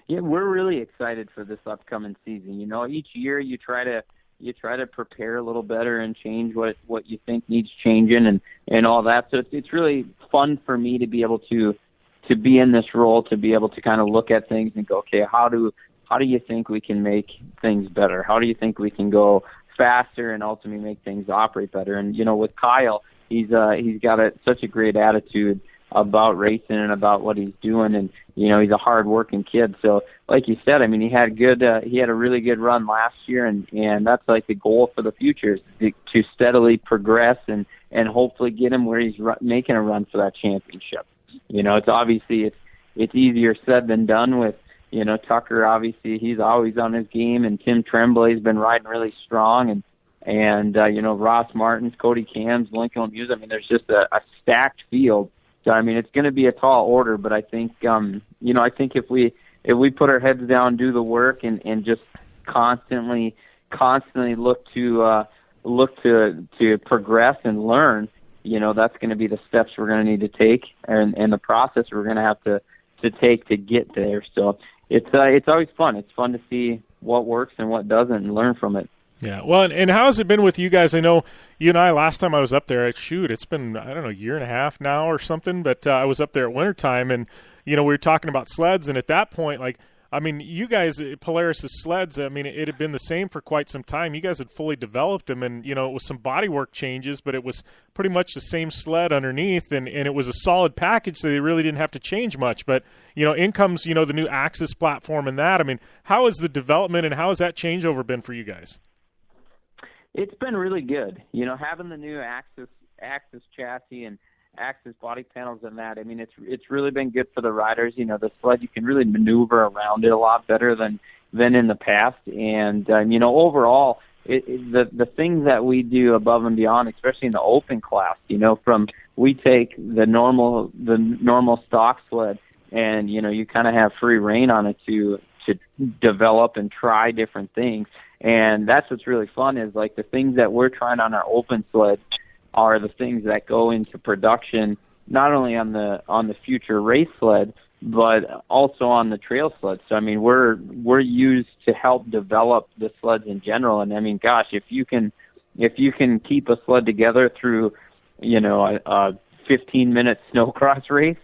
Yeah, we're really excited for this upcoming season. Each year you try to prepare a little better and change what you think needs changing and all that. So it's really fun for me to be able to be in this role, to be able to kind of look at things and go, okay, how do you think we can make things better? How do you think we can go faster and ultimately make things operate better? And with Kyle, he's got such a great attitude about racing and about what he's doing, and he's a hard-working kid. So, like you said, I mean, he had a really good run last year, and that's like the goal for the future is to steadily progress and hopefully get him where he's making a run for that championship. It's easier said than done with. Tucker, obviously, he's always on his game, and Tim Tremblay's been riding really strong, and Ross Martins, Cody Cams, Lincoln Hughes. I mean, there's just a stacked field. So, I mean, it's going to be a tall order, but I think, I think if we put our heads down, do the work, and just constantly look to progress and learn, that's going to be the steps we're going to need to take, and the process we're going to have to take to get there. So it's always fun. It's fun to see what works and what doesn't and learn from it. Yeah. Well, and how has it been with you guys? I know you and I, last time I was up there, it's been, I don't know, a year and a half now or something, but I was up there at wintertime, and, we were talking about sleds, and at that point, you guys, Polaris' sleds, it had been the same for quite some time. You guys had fully developed them, and, it was some bodywork changes, but it was pretty much the same sled underneath, and it was a solid package, so they really didn't have to change much. But, in comes, the new Axis platform and that. How has the development and how has that changeover been for you guys? It's been really good. Having the new Axis chassis and Axis body panels and that, it's really been good for the riders. The sled, you can really maneuver around it a lot better than in the past. And, overall, the things that we do above and beyond, especially in the open class, we take the normal stock sled and, you kind of have free reign on it to develop and try different things. And that's what's really fun is like the things that we're trying on our open sled are the things that go into production, not only on the future race sled, but also on the trail sled. So we're used to help develop the sleds in general. And gosh, if you can keep a sled together through, a 15-minute snowcross race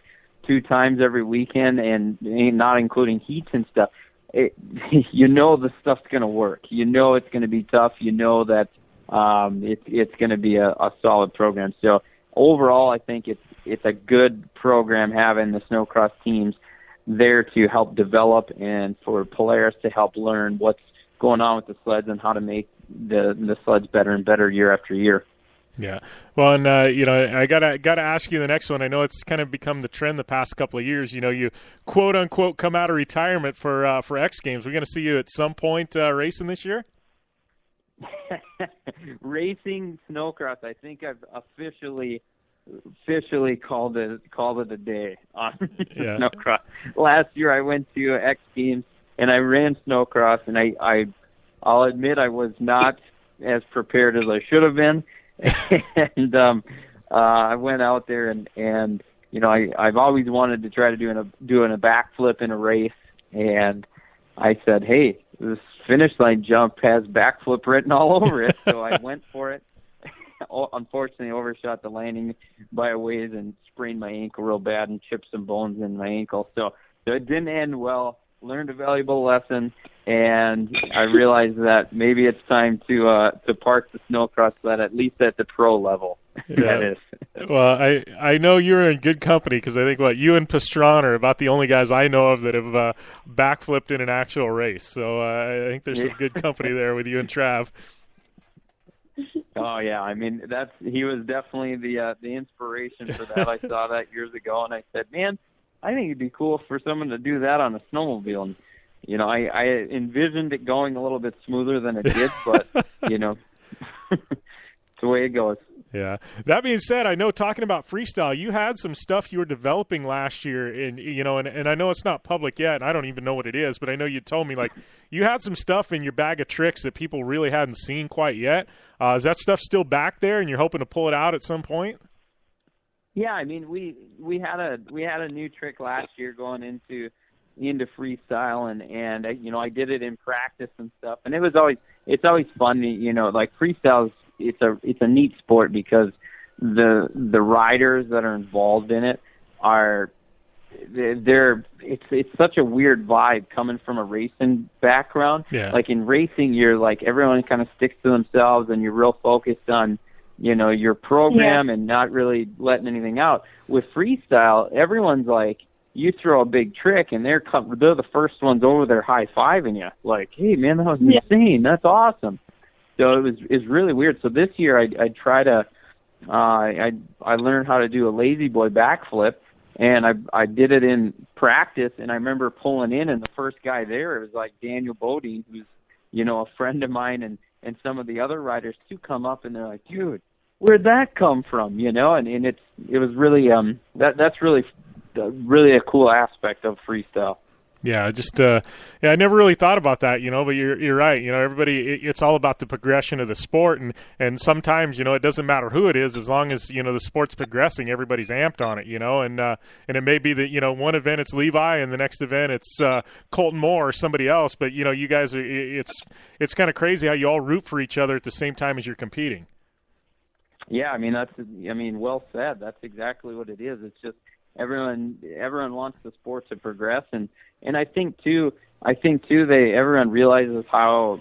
2 times every weekend, and not including heats and stuff, the stuff's going to work. It's going to be tough. That it's going to be a solid program. So overall, I think it's a good program having the Snowcross teams there to help develop and for Polaris to help learn what's going on with the sleds and how to make the sleds better and better year after year. Yeah. Well, and, I gotta ask you the next one. I know it's kind of become the trend the past couple of years. You quote unquote come out of retirement for X Games. We're going to see you at some point racing this year. Racing Snowcross. I think I've officially called it a day on Snowcross. Last year I went to X Games and I ran Snowcross, and I'll admit I was not as prepared as I should have been. And I went out there and I've always wanted to try to doing a backflip in a race, and I said, hey, this finish line jump has backflip written all over it, so I went for it. unfortunately overshot the landing by a ways and sprained my ankle real bad and chipped some bones in my ankle. So it didn't end well. Learned a valuable lesson, and I realized that maybe it's time to park the Snowcross sled, at least at the pro level. Yeah. That is. Well, I know you're in good company, because I think you and Pastron are about the only guys I know of that have backflipped in an actual race. So I think there's some good company there with you and Trav. Oh yeah, I mean he was definitely the inspiration for that. I saw that years ago, and I said, man, I think it'd be cool for someone to do that on a snowmobile. And, you know, I envisioned it going a little bit smoother than it did, but, you know, it's the way it goes. Yeah. That being said, I know, talking about freestyle, you had some stuff you were developing last year, and you know, and I know it's not public yet, and I don't even know what it is, but I know you told me, like, you had some stuff in your bag of tricks that people really hadn't seen quite yet. Is that stuff still back there, and you're hoping to pull it out at some point? Yeah, I mean, we had a new trick last year going into freestyle, and you know, I did it in practice and stuff, and it's always fun, you know, like freestyle it's a neat sport because the riders that are involved in it it's such a weird vibe coming from a racing background. Yeah. Like in racing, you're like, everyone kind of sticks to themselves, and you're real focused on, you know, your program and not really letting anything out. With freestyle, everyone's like, you throw a big trick and they're the first ones over there high-fiving you. Like, hey, man, that was insane. That's awesome. So it's really weird. So this year I try to I learned how to do a lazy boy backflip, and I did it in practice, and I remember pulling in, and the first guy there, it was like Daniel Bodine, who's, you know, a friend of mine, and some of the other riders too come up, and they're like, dude, where'd that come from? You know, and it was really that's really a cool aspect of freestyle. Yeah, I never really thought about that, you know, but you're right. You know, everybody, it's all about the progression of the sport, and sometimes, you know, it doesn't matter who it is, as long as, you know, the sport's progressing, everybody's amped on it, you know, and it may be that, you know, one event it's Levi, and the next event it's Colton Moore or somebody else, but, you know, you guys it's kind of crazy how you all root for each other at the same time as you're competing. Yeah, I mean, well said. That's exactly what it is. It's just everyone wants the sport to progress, and I think too everyone realizes how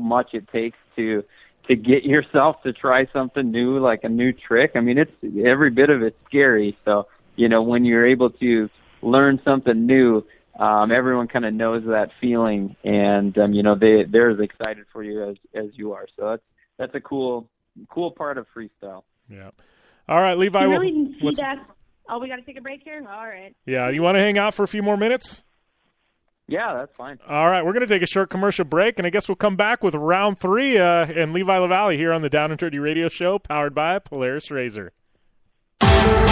much it takes to get yourself to try something new, like a new trick. I mean, it's every bit of it's scary. So, you know, when you're able to learn something new, everyone kind of knows that feeling, and you know, they're as excited for you as you are. So that's a cool part of freestyle. Yeah. All right, Levi. You really didn't see that. Oh, we got to take a break here? All right. Yeah, you want to hang out for a few more minutes? Yeah, that's fine. All right, we're going to take a short commercial break, and I guess we'll come back with round 3 and Levi LaVallee here on the Down and Dirty Radio Show, powered by Polaris RZR.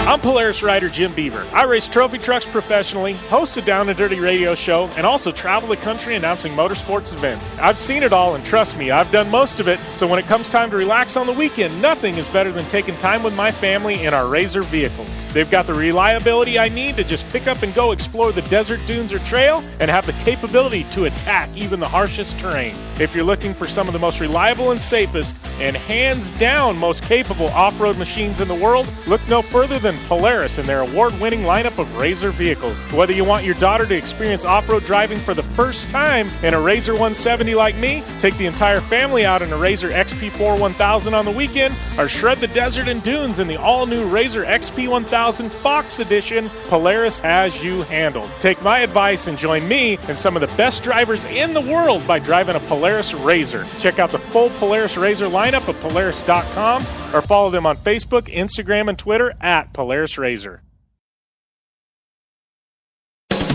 I'm Polaris rider Jim Beaver. I race trophy trucks professionally, host a Down and Dirty radio show, and also travel the country announcing motorsports events. I've seen it all, and trust me, I've done most of it, so when it comes time to relax on the weekend, nothing is better than taking time with my family in our RZR vehicles. They've got the reliability I need to just pick up and go explore the desert, dunes, or trail, and have the capability to attack even the harshest terrain. If you're looking for some of the most reliable and safest, and hands down most capable off-road machines in the world, look no further than Polaris and their award-winning lineup of RZR vehicles. Whether you want your daughter to experience off-road driving for the first time in a RZR 170 like me, take the entire family out in a RZR XP4 1000 on the weekend, or shred the desert and dunes in the all-new RZR XP 1000 Fox Edition, Polaris has you handled. Take my advice and join me and some of the best drivers in the world by driving a Polaris RZR. Check out the full Polaris RZR lineup at Polaris.com, or follow them on Facebook, Instagram, and Twitter at Polaris RZR.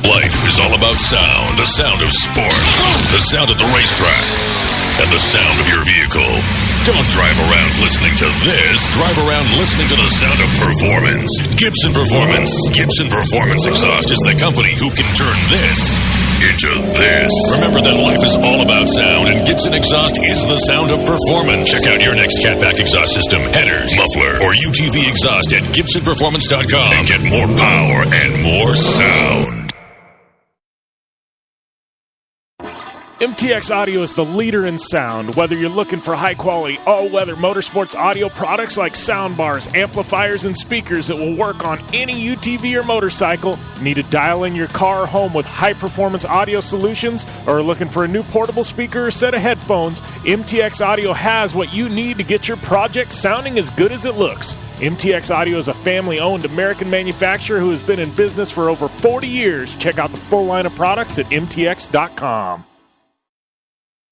Life is all about sound, the sound of sports, the sound of the racetrack, and the sound of your vehicle. Don't drive around listening to this. Drive around listening to the sound of performance. Gibson Performance. Gibson Performance Exhaust is the company who can turn this into this. Remember that life is all about sound, and Gibson Exhaust is the sound of performance. Check out your next catback exhaust system, headers, muffler, or UTV exhaust at GibsonPerformance.com and get more power and more sound. MTX Audio is the leader in sound. Whether you're looking for high-quality, all-weather motorsports audio products like soundbars, amplifiers, and speakers that will work on any UTV or motorcycle, need to dial in your car or home with high-performance audio solutions, or are looking for a new portable speaker or set of headphones, MTX Audio has what you need to get your project sounding as good as it looks. MTX Audio is a family-owned American manufacturer who has been in business for over 40 years. Check out the full line of products at mtx.com.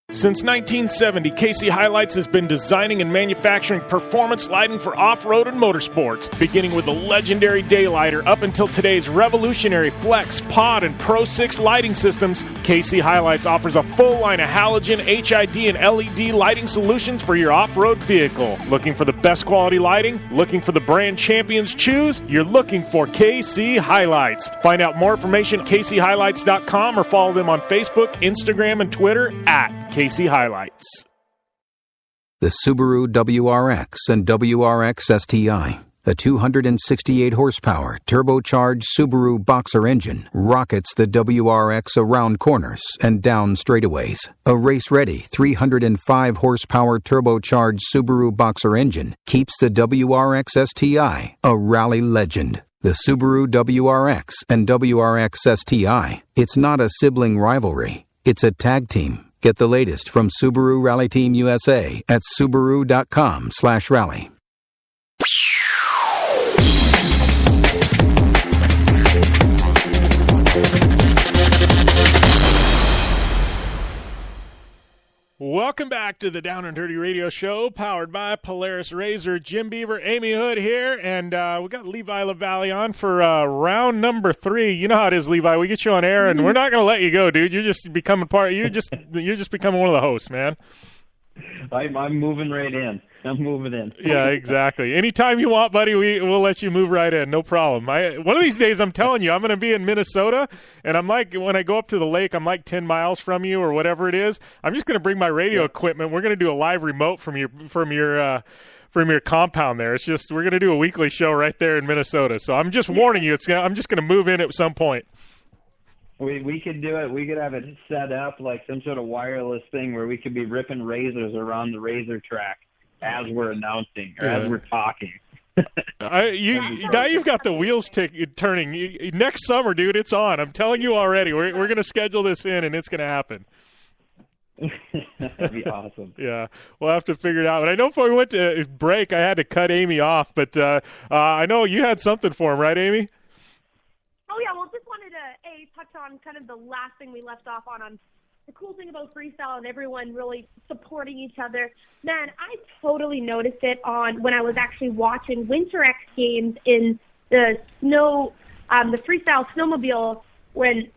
Since 1970, KC Highlights has been designing and manufacturing performance lighting for off-road and motorsports, beginning with the legendary Daylighter up until today's revolutionary Flex, Pod, and Pro 6 lighting systems. KC Highlights offers a full line of halogen, HID, and LED lighting solutions for your off-road vehicle. Looking for the best quality lighting? Looking for the brand champions choose? You're looking for KC Highlights. Find out more information at kchighlights.com or follow them on Facebook, Instagram, and Twitter at KC Highlights. The Subaru WRX and WRX STI, a 268 horsepower turbocharged Subaru Boxer engine, rockets the WRX around corners and down straightaways. A race-ready 305 horsepower turbocharged Subaru Boxer engine keeps the WRX STI a rally legend. The Subaru WRX and WRX STI, it's not a sibling rivalry, it's a tag team. Get the latest from Subaru Rally Team USA at Subaru.com/rally. Welcome back to the Down and Dirty Radio Show, powered by Polaris RZR. Jim Beaver, Amy Hood here, and we got Levi LaVallee on for round number 3. You know how it is, Levi. We get you on air, and we're not going to let you go, dude. You're just becoming you're just becoming one of the hosts, man. I'm moving right in. I'm moving in. Yeah, exactly. Anytime you want, buddy, we'll let you move right in. No problem. One of these days, I'm telling you, I'm going to be in Minnesota, and I'm like, when I go up to the lake, I'm like 10 miles from you or whatever it is. I'm just going to bring my radio equipment. We're going to do a live remote from your compound there. It's just we're going to do a weekly show right there in Minnesota. So I'm just warning you. I'm just going to move in at some point. We could do it. We could have it set up like some sort of wireless thing where we could be ripping razors around the razor track as we're announcing or as we're talking. Now you've got the wheels turning. Next summer, dude, it's on. I'm telling you already. We're going to schedule this in, and it's going to happen. That'd be awesome. Yeah, we'll have to figure it out. But I know before we went to break, I had to cut Amy off. But I know you had something for him, right, Amy? Oh, yeah, well, just wanted to, touch on kind of the last thing we left off on the cool thing about freestyle and everyone really supporting each other. Man, I totally noticed it when I was actually watching Winter X Games in the the freestyle snowmobile when,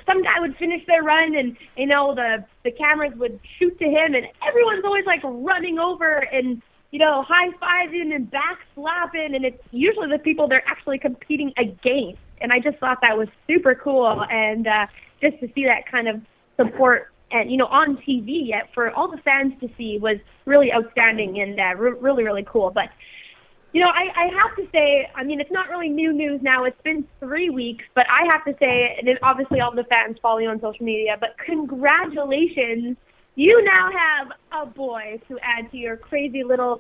some guy would finish their run and, the cameras would shoot to him and everyone's always like running over and, high-fiving and back-slapping, and it's usually the people they're actually competing against. And I just thought that was super cool, and just to see that kind of support and on TV yet for all the fans to see was really outstanding and really, really cool. But I have to say, I mean, it's not really new news now. It's been 3 weeks, but I have to say, and obviously all the fans follow you on social media, but congratulations. You now have a boy to add to your crazy little,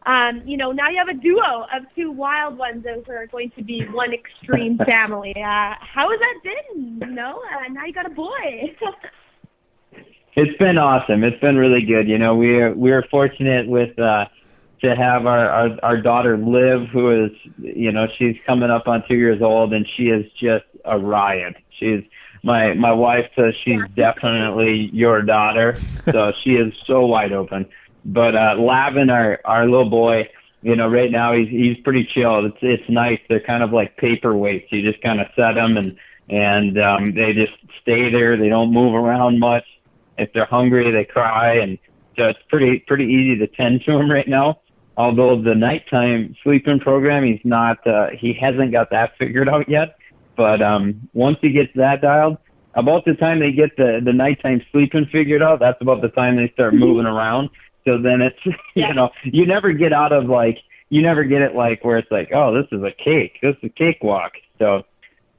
now you have a duo of 2 wild ones that are going to be one extreme family. How has that been? Now you got a boy. It's been awesome. It's been really good. We're fortunate with to have our daughter Liv, who is, she's coming up on 2 years old, and she is just a riot. She's my wife says she's definitely your daughter, so she is so wide open. But Lavin, our little boy, right now he's pretty chilled. It's nice. They're kind of like paperweights. You just kind of set them and they just stay there. They don't move around much. If they're hungry, they cry, and so it's pretty easy to tend to him right now. Although the nighttime sleeping program, he hasn't got that figured out yet. But once he gets that dialed, about the time they get the nighttime sleeping figured out, that's about the time they start moving around. So then it's, you never get out of you never get it where it's like, oh, this is a cake. This is a cakewalk. So,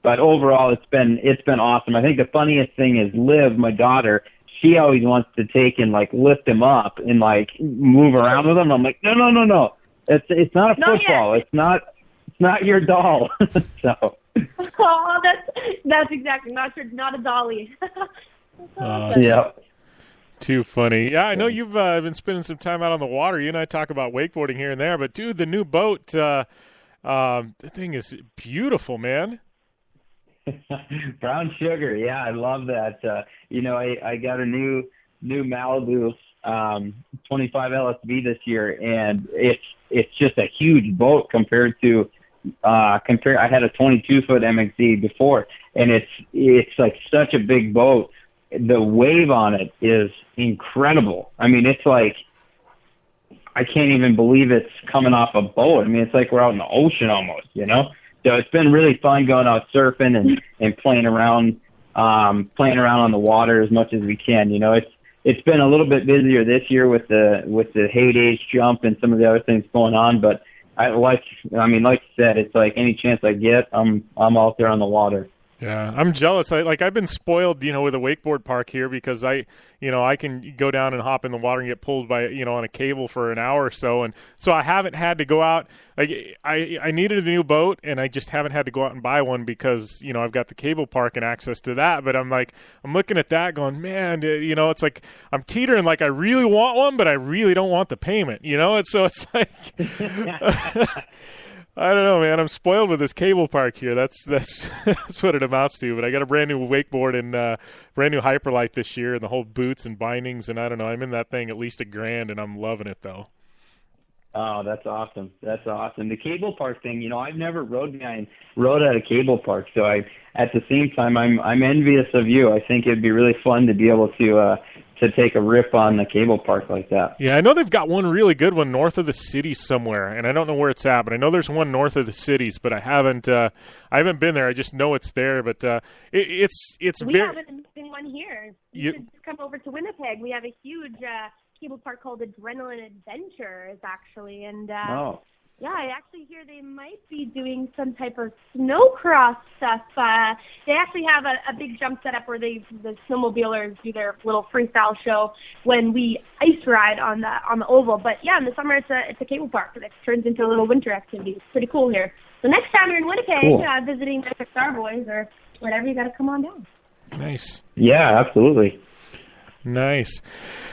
but overall, it's been awesome. I think the funniest thing is Liv, my daughter, she always wants to take and like lift him up and like move around with him. I'm like, no. It's not a football. It's not your doll. So. Oh, that's exactly not a dolly. Yeah. Too funny. Yeah, I know you've been spending some time out on the water. You and I talk about wakeboarding here and there, but dude, the new boat, the thing is beautiful, man. Brown sugar, yeah, I love that. I got a new Malibu 25 LSV this year, and it's just a huge boat compared to I had a 22-foot MXZ before, and it's like such a big boat. The wave on it is incredible. I mean, it's like I can't even believe it's coming off a boat. I mean, it's like we're out in the ocean almost, you know. So it's been really fun going out surfing and playing around on the water as much as we can. You know, it's been a little bit busier this year with the heydays jump and some of the other things going on. But like you said, it's like any chance I get, I'm out there on the water. Yeah, I'm jealous. I've been spoiled, with a wakeboard park here because I can go down and hop in the water and get pulled by, on a cable for an hour or so. And so I haven't had to go out. Like I needed a new boat and I just haven't had to go out and buy one because, I've got the cable park and access to that. But I'm looking at that going, man, it's like I'm teetering like I really want one, but I really don't want the payment, so it's like, I don't know, man. I'm spoiled with this cable park here. That's what it amounts to. But I got a brand new wakeboard and brand new Hyperlight this year, and the whole boots and bindings, and I don't know. I'm in that thing at least $1,000, and I'm loving it though. Oh, that's awesome. That's awesome. The cable park thing, I've never rode at a cable park, so at the same time, I'm envious of you. I think it'd be really fun to be able to take a rip on the cable park like that. Yeah, I know they've got one really good one north of the city somewhere, and I don't know where it's at, but I know there's one north of the cities, but I haven't been there. I just know it's there, but it's we very. haven't been one here. You should come over to Winnipeg. We have a huge cable park called Adrenaline Adventures, actually, and yeah, I actually hear they might be doing some type of snowcross stuff. They actually have a big jump set up where the snowmobilers do their little freestyle show when we ice ride on the oval. But yeah, in the summer it's a cable park that turns into a little winter activity. It's pretty cool here. So next time you're in Winnipeg, visiting the Star Boys or whatever, you got to come on down. Nice. Yeah, absolutely. Nice.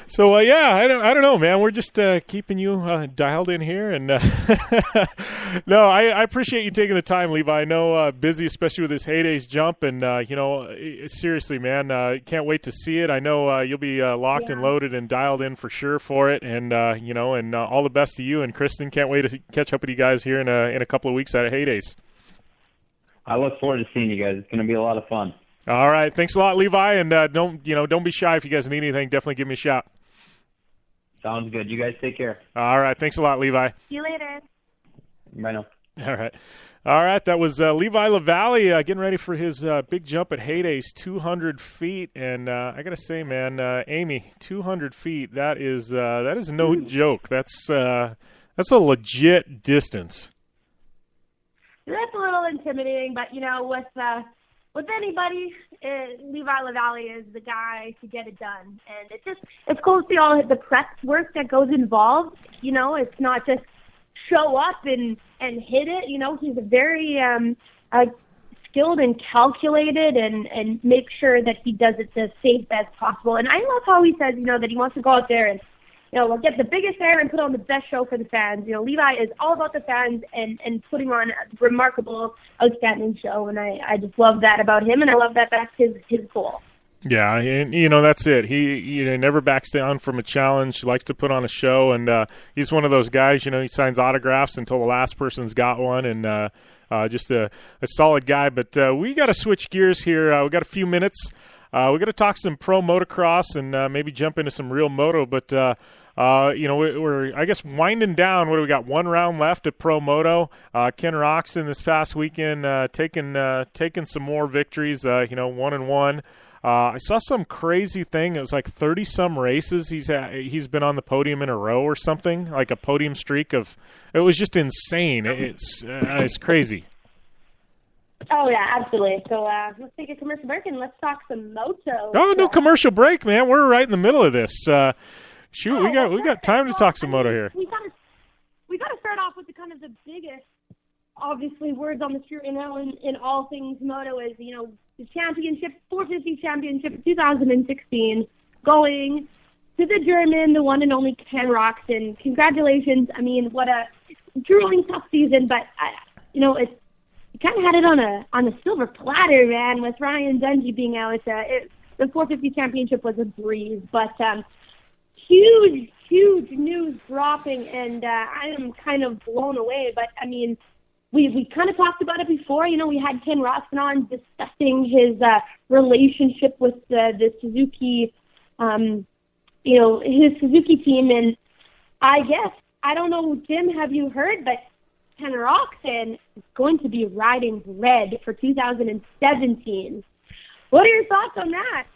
So I don't know, man. We're just keeping you dialed in here, and no, I appreciate you taking the time, Levi. I know busy, especially with this heydays jump, and seriously, man, can't wait to see it. I know you'll be locked and loaded and dialed in for sure for it, and and all the best to you and Kristen. Can't wait to catch up with you guys here in a couple of weeks at heydays. I look forward to seeing you guys. It's going to be a lot of fun. All right, thanks a lot, Levi, and don't be shy. If you guys need anything, definitely give me a shout. Sounds good. You guys take care. All right, thanks a lot, Levi. See you later. Bye now. All right, that was Levi LaVallee getting ready for his big jump at heydays, 200 feet, and I gotta say, man, Amy, 200 feet. That is no joke. That's a legit distance. That's a little intimidating, but with anybody, Levi LaVallee is the guy to get it done. And it's cool to see all the prep work that goes involved. It's not just show up and hit it. He's a very skilled and calculated and make sure that he does it as safe as possible. And I love how he says, that he wants to go out there and we'll get the biggest air and put on the best show for the fans. Levi is all about the fans and putting on a remarkable, outstanding show, and I just love that about him, and I love that that's his goal. Yeah, and that's it. He never backs down from a challenge. He likes to put on a show, and he's one of those guys. He signs autographs until the last person's got one, and just a solid guy. But we got to switch gears here. We got a few minutes. We got to talk some pro motocross and maybe jump into some real moto, but. We're I guess winding down. What do we got? One round left at Pro Moto. Ken Roxon this past weekend taking some more victories. 1-1. I saw some crazy thing. It was like 30-some races. He's been on the podium in a row or something, like a podium streak of. It was just insane. It's crazy. Oh, yeah, absolutely. So let's take a commercial break and let's talk some moto. Oh, no commercial break, man. We're right in the middle of this. We got time to talk some moto here. We got to start off with the biggest, obviously, words on the street right now in all things moto is, the championship, 450 championship 2016, going to the German, the one and only Ken Roczen. Congratulations. I mean, what a grueling, tough season, but, you kind of had it on a silver platter, man, with Ryan Dungey being out. The 450 championship was a breeze, but huge news dropping, and I am kind of blown away. But, I mean, we kind of talked about it before. We had Ken Roczen on discussing his relationship with the Suzuki, his Suzuki team, and I don't know, Jim, have you heard, but Ken Roczen is going to be riding red for 2017. What are your thoughts on that?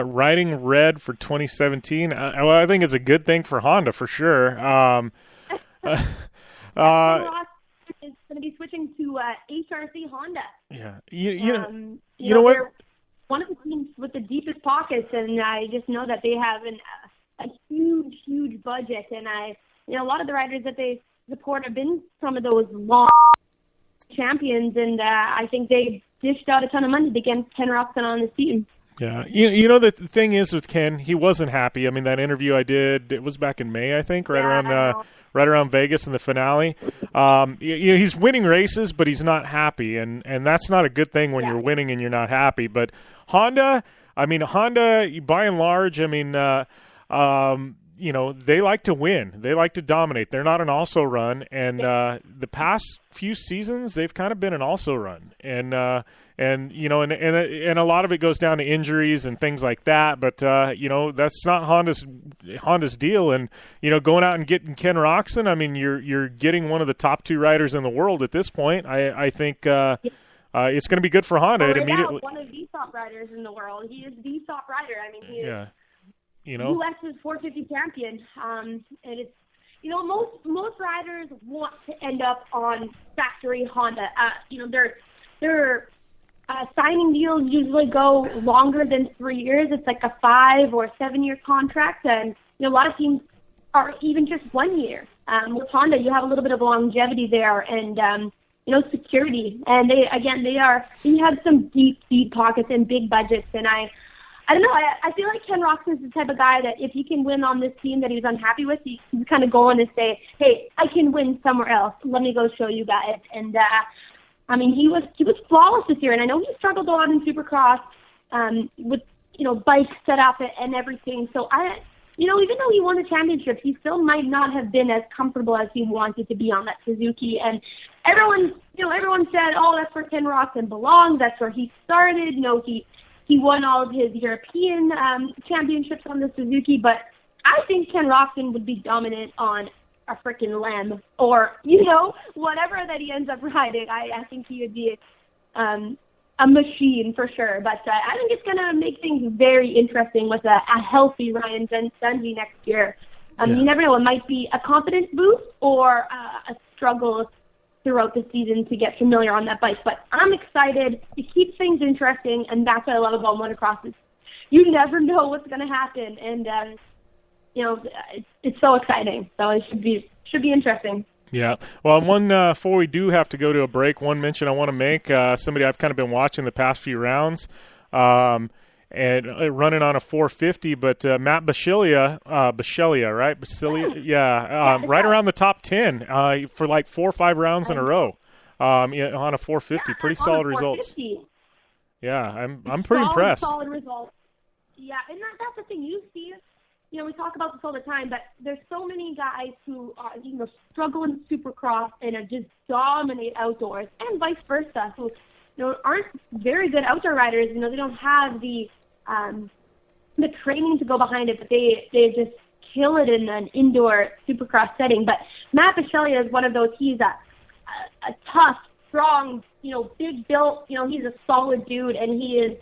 Riding red for 2017. I think it's a good thing for Honda for sure. Roczen is going to be switching to HRC Honda. Yeah, you know what? They're one of the teams with the deepest pockets, and I just know that they have a huge budget, and a lot of the riders that they support have been some of those long champions, and I think they dished out a ton of money to get Ken Roczen on his team. Yeah, the thing is with Ken, he wasn't happy. I mean, that interview I did, it was back in May, I think, right around Vegas in the finale. He's winning races, but he's not happy, and that's not a good thing when you're winning and you're not happy. But Honda, by and large, they like to win. They like to dominate. They're not an also run. And the past few seasons, they've kind of been an also run. And a lot of it goes down to injuries and things like that. But, that's not Honda's deal. And, going out and getting Ken Roczen, I mean, you're getting one of the top two riders in the world at this point. I think it's going to be good for Honda. One of the top riders in the world. He is the top rider. I mean, he is. U.S.'s 450 champion, and it's most riders want to end up on factory Honda. Their signing deals usually go longer than 3 years. It's like a 5 or 7 year contract, and a lot of teams are even just 1 year. With Honda, you have a little bit of longevity there, and security. And they have some deep pockets and big budgets, and I don't know. I feel like Ken Roczen is the type of guy that if he can win on this team that he was unhappy with, he can kind of go on and say, hey, I can win somewhere else. Let me go show you guys. And, he was flawless this year. And I know he struggled a lot in Supercross with, bikes set up and everything. So, even though he won the championship, he still might not have been as comfortable as he wanted to be on that Suzuki. And everyone said, oh, that's where Ken Roczen belongs. That's where he started. He won all of his European championships on the Suzuki, but I think Ken Roczen would be dominant on a freaking Lem or, whatever that he ends up riding. I think he would be a machine for sure. But I think it's going to make things very interesting with a healthy Ryan Dungey next year. You never know. It might be a confidence boost or a struggle throughout the season to get familiar on that bike. But I'm excited. It keeps things interesting, and that's what I love about motocross is you never know what's going to happen, and it's so exciting. So it should be interesting. Yeah. Well, before we do have to go to a break, one mention I want to make, somebody I've kind of been watching the past few rounds, and running on a 450, but Matt Bisceglia, right? Bisceglia, right around the top 10 for like 4 or 5 rounds in a row on a 450. Pretty solid results. Yeah, I'm pretty impressed. Solid results. Yeah, and that's the thing. You see, we talk about this all the time, but there's so many guys who struggle in Supercross and just dominate outdoors, and vice versa, who aren't very good outdoor riders. They don't have the training to go behind it, but they just kill it in an indoor Supercross setting. But Matt Bisceglia is one of those. He's a tough, strong, big built. He's a solid dude, and he is.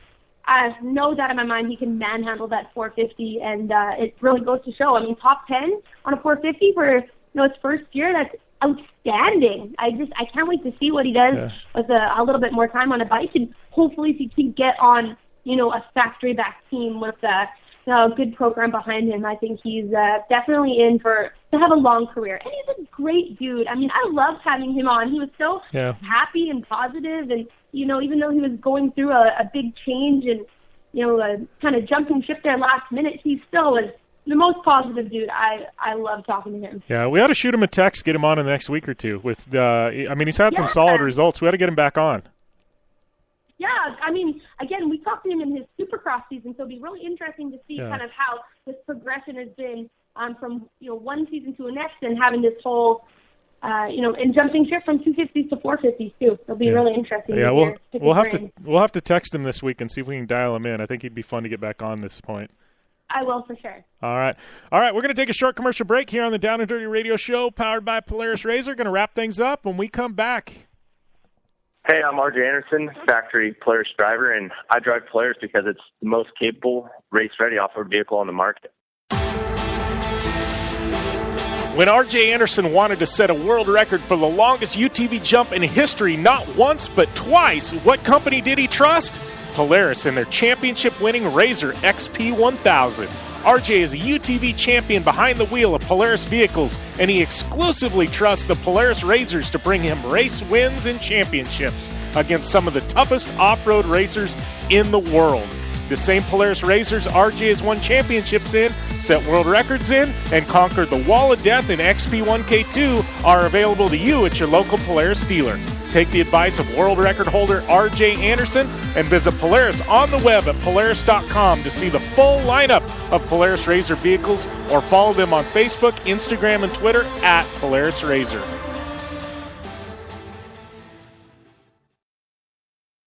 I have no doubt in my mind he can manhandle that 450, and it really goes to show. I mean, top 10 on a 450 for his first year. outstanding. I can't wait to see what he does with a little bit more time on a bike, and hopefully if he can get on, a factory back team with a good program behind him. I think he's definitely in to have a long career. And he's a great dude. I mean, I loved having him on. He was so happy and positive, and even though he was going through a big change and kind of jumping ship there last minute, he still was the most positive dude. I love talking to him. Yeah, we ought to shoot him a text, get him on in the next week or two. He's had some solid results. We ought to get him back on. Yeah, I mean, again, we talked to him in his Supercross season, so it'll be really interesting to see kind of how this progression has been from one season to the next, and having this whole and jumping ship from 250s to 450s too. It'll be really interesting. Yeah, we'll have to text him this week and see if we can dial him in. I think he'd be fun to get back on this point. I will, for sure. All right. We're going to take a short commercial break here on the Down and Dirty Radio Show, powered by Polaris RZR. Going to wrap things up when we come back. Hey, I'm RJ Anderson, factory Polaris driver, and I drive Polaris because it's the most capable, race-ready off-road vehicle on the market. When R.J. Anderson wanted to set a world record for the longest UTV jump in history, not once but twice, what company did he trust? Polaris and their championship-winning RZR XP1000. RJ is a UTV champion behind the wheel of Polaris vehicles, and he exclusively trusts the Polaris RZRs to bring him race wins and championships against some of the toughest off-road racers in the world. The same Polaris RZRs RJ has won championships in, set world records in, and conquered the Wall of Death in XP1K2 are available to you at your local Polaris dealer. Take the advice of world record holder RJ Anderson and visit Polaris on the web at Polaris.com to see the full lineup of Polaris RZR vehicles, or follow them on Facebook, Instagram, and Twitter at Polaris RZR.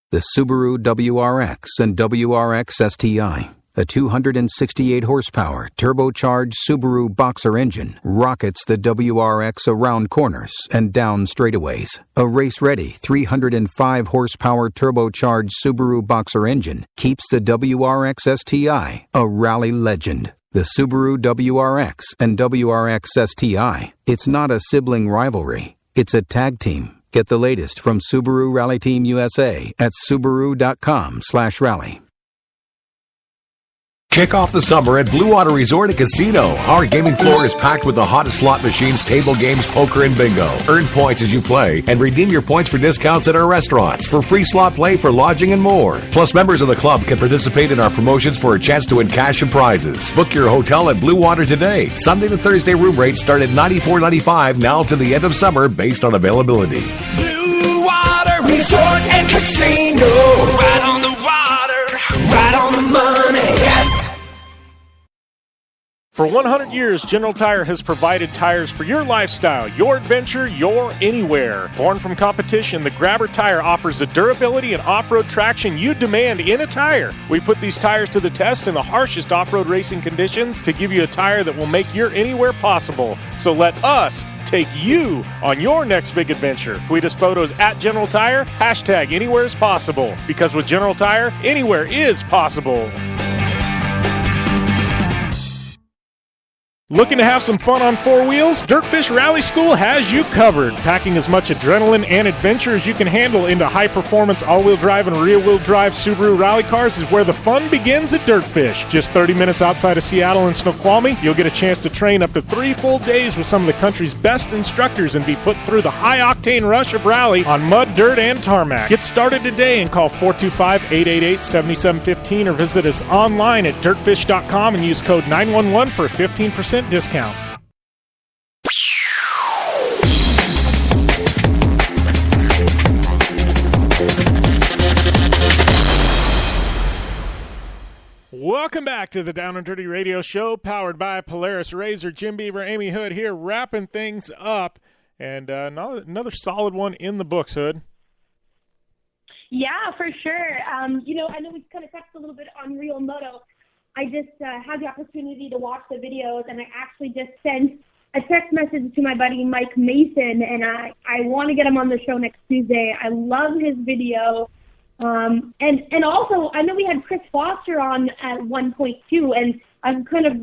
The Subaru WRX and WRX STI, a 268 horsepower turbocharged Subaru Boxer engine, rockets the WRX around corners and down straightaways. A race-ready 305 horsepower turbocharged Subaru Boxer engine keeps the WRX STI a rally legend. The Subaru WRX and WRX STI, it's not a sibling rivalry, it's a tag team. Get the latest from Subaru Rally Team USA at Subaru.com/rally. Kick off the summer at Blue Water Resort and Casino. Our gaming floor is packed with the hottest slot machines, table games, poker, and bingo. Earn points as you play and redeem your points for discounts at our restaurants, for free slot play, for lodging, and more. Plus, members of the club can participate in our promotions for a chance to win cash and prizes. Book your hotel at Blue Water today. Sunday to Thursday room rates start at $94.95 now to the end of summer based on availability. Blue Water Resort and Casino. Right on the water, right on the money. For 100 years, General Tire has provided tires for your lifestyle, your adventure, your anywhere. Born from competition, the Grabber tire offers the durability and off-road traction you demand in a tire. We put these tires to the test in the harshest off-road racing conditions to give you a tire that will make your anywhere possible. So let us take you on your next big adventure. Tweet us photos at General Tire, hashtag anywhere is possible. Because with General Tire, anywhere is possible. Looking to have some fun on four wheels? Dirtfish Rally School has you covered. Packing as much adrenaline and adventure as you can handle into high-performance all-wheel drive and rear-wheel drive Subaru rally cars is where the fun begins at Dirtfish. Just 30 minutes outside of Seattle in Snoqualmie, you'll get a chance to train up to 3 full days with some of the country's best instructors and be put through the high-octane rush of rally on mud, dirt, and tarmac. Get started today and call 425-888-7715 or visit us online at dirtfish.com and use code 911 for a 15% discount. Welcome back to the Down and Dirty Radio Show, powered by Polaris RZR. Jim Beaver, Amy Hood here, wrapping things up, and another solid one in the books, Hood. Yeah, for sure. I know we kind of touched a little bit on Real Moto. I just had the opportunity to watch the videos, and I actually just sent a text message to my buddy Mike Mason, and I want to get him on the show next Tuesday. I love his video. And also, I know we had Chris Foster on at one point, too, and I'm kind of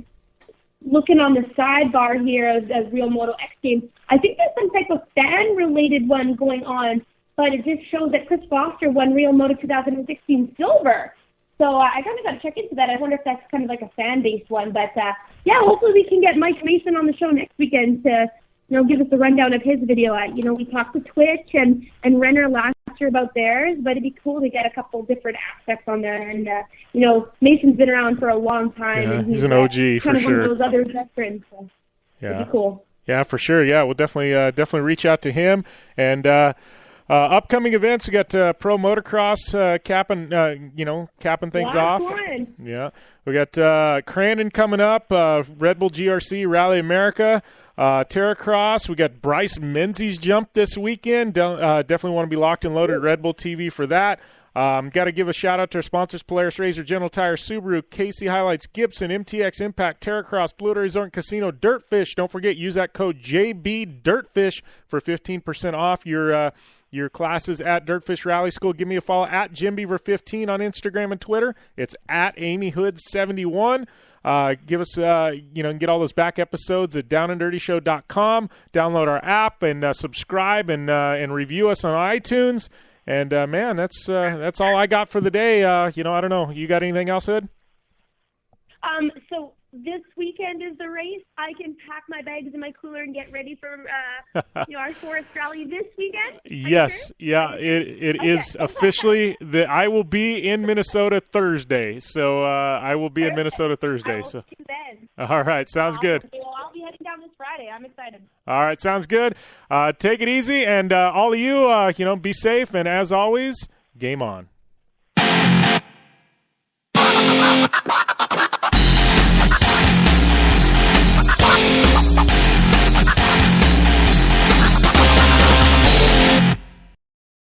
looking on the sidebar here of Real Moto X Games, I think there's some type of fan-related one going on, but it just shows that Chris Foster won Real Moto 2016 silver. So I kind of got to check into that. I wonder if that's kind of like a fan-based one. But, yeah, hopefully we can get Mike Mason on the show next weekend to, give us a rundown of his video. We talked to Twitch and Renner last year about theirs, but it'd be cool to get a couple different aspects on there. And, Mason's been around for a long time. Yeah, and he's an OG for kind of sure. one of those other veterans. So yeah. it'd be cool. Yeah, for sure. Yeah, we'll definitely reach out to him. And upcoming events, we got Pro Motocross capping things off. One. Yeah, we got Crandon coming up, Red Bull GRC Rally America, Terracross. We got Bryce Menzies jump this weekend. Definitely want to be locked and loaded at Red Bull TV for that. Got to give a shout-out to our sponsors, Polaris RZR, General Tire, Subaru, KC Highlights, Gibson, MTX, Impact, Terracross, Blue Water Resort and Casino, Dirtfish. Don't forget, use that code JBDirtfish for 15% off your classes at Dirtfish Rally School. Give me a follow at JimBeaver15 on Instagram and Twitter. It's at AmyHood71. Give us, get all those back episodes at downanddirtyshow.com. Download our app and subscribe and review us on iTunes. And, man, that's all I got for the day. I don't know. You got anything else, Hood? So this weekend is the race. I can pack my bags in my cooler and get ready for our Forest Rally this weekend. Yes, yeah, it is officially that I will be in Minnesota Thursday. So I will be in Minnesota Thursday. So all right, sounds good. Well, I'll be heading down this Friday. I'm excited. All right, sounds good. Take it easy, and all of you, be safe. And as always, game on.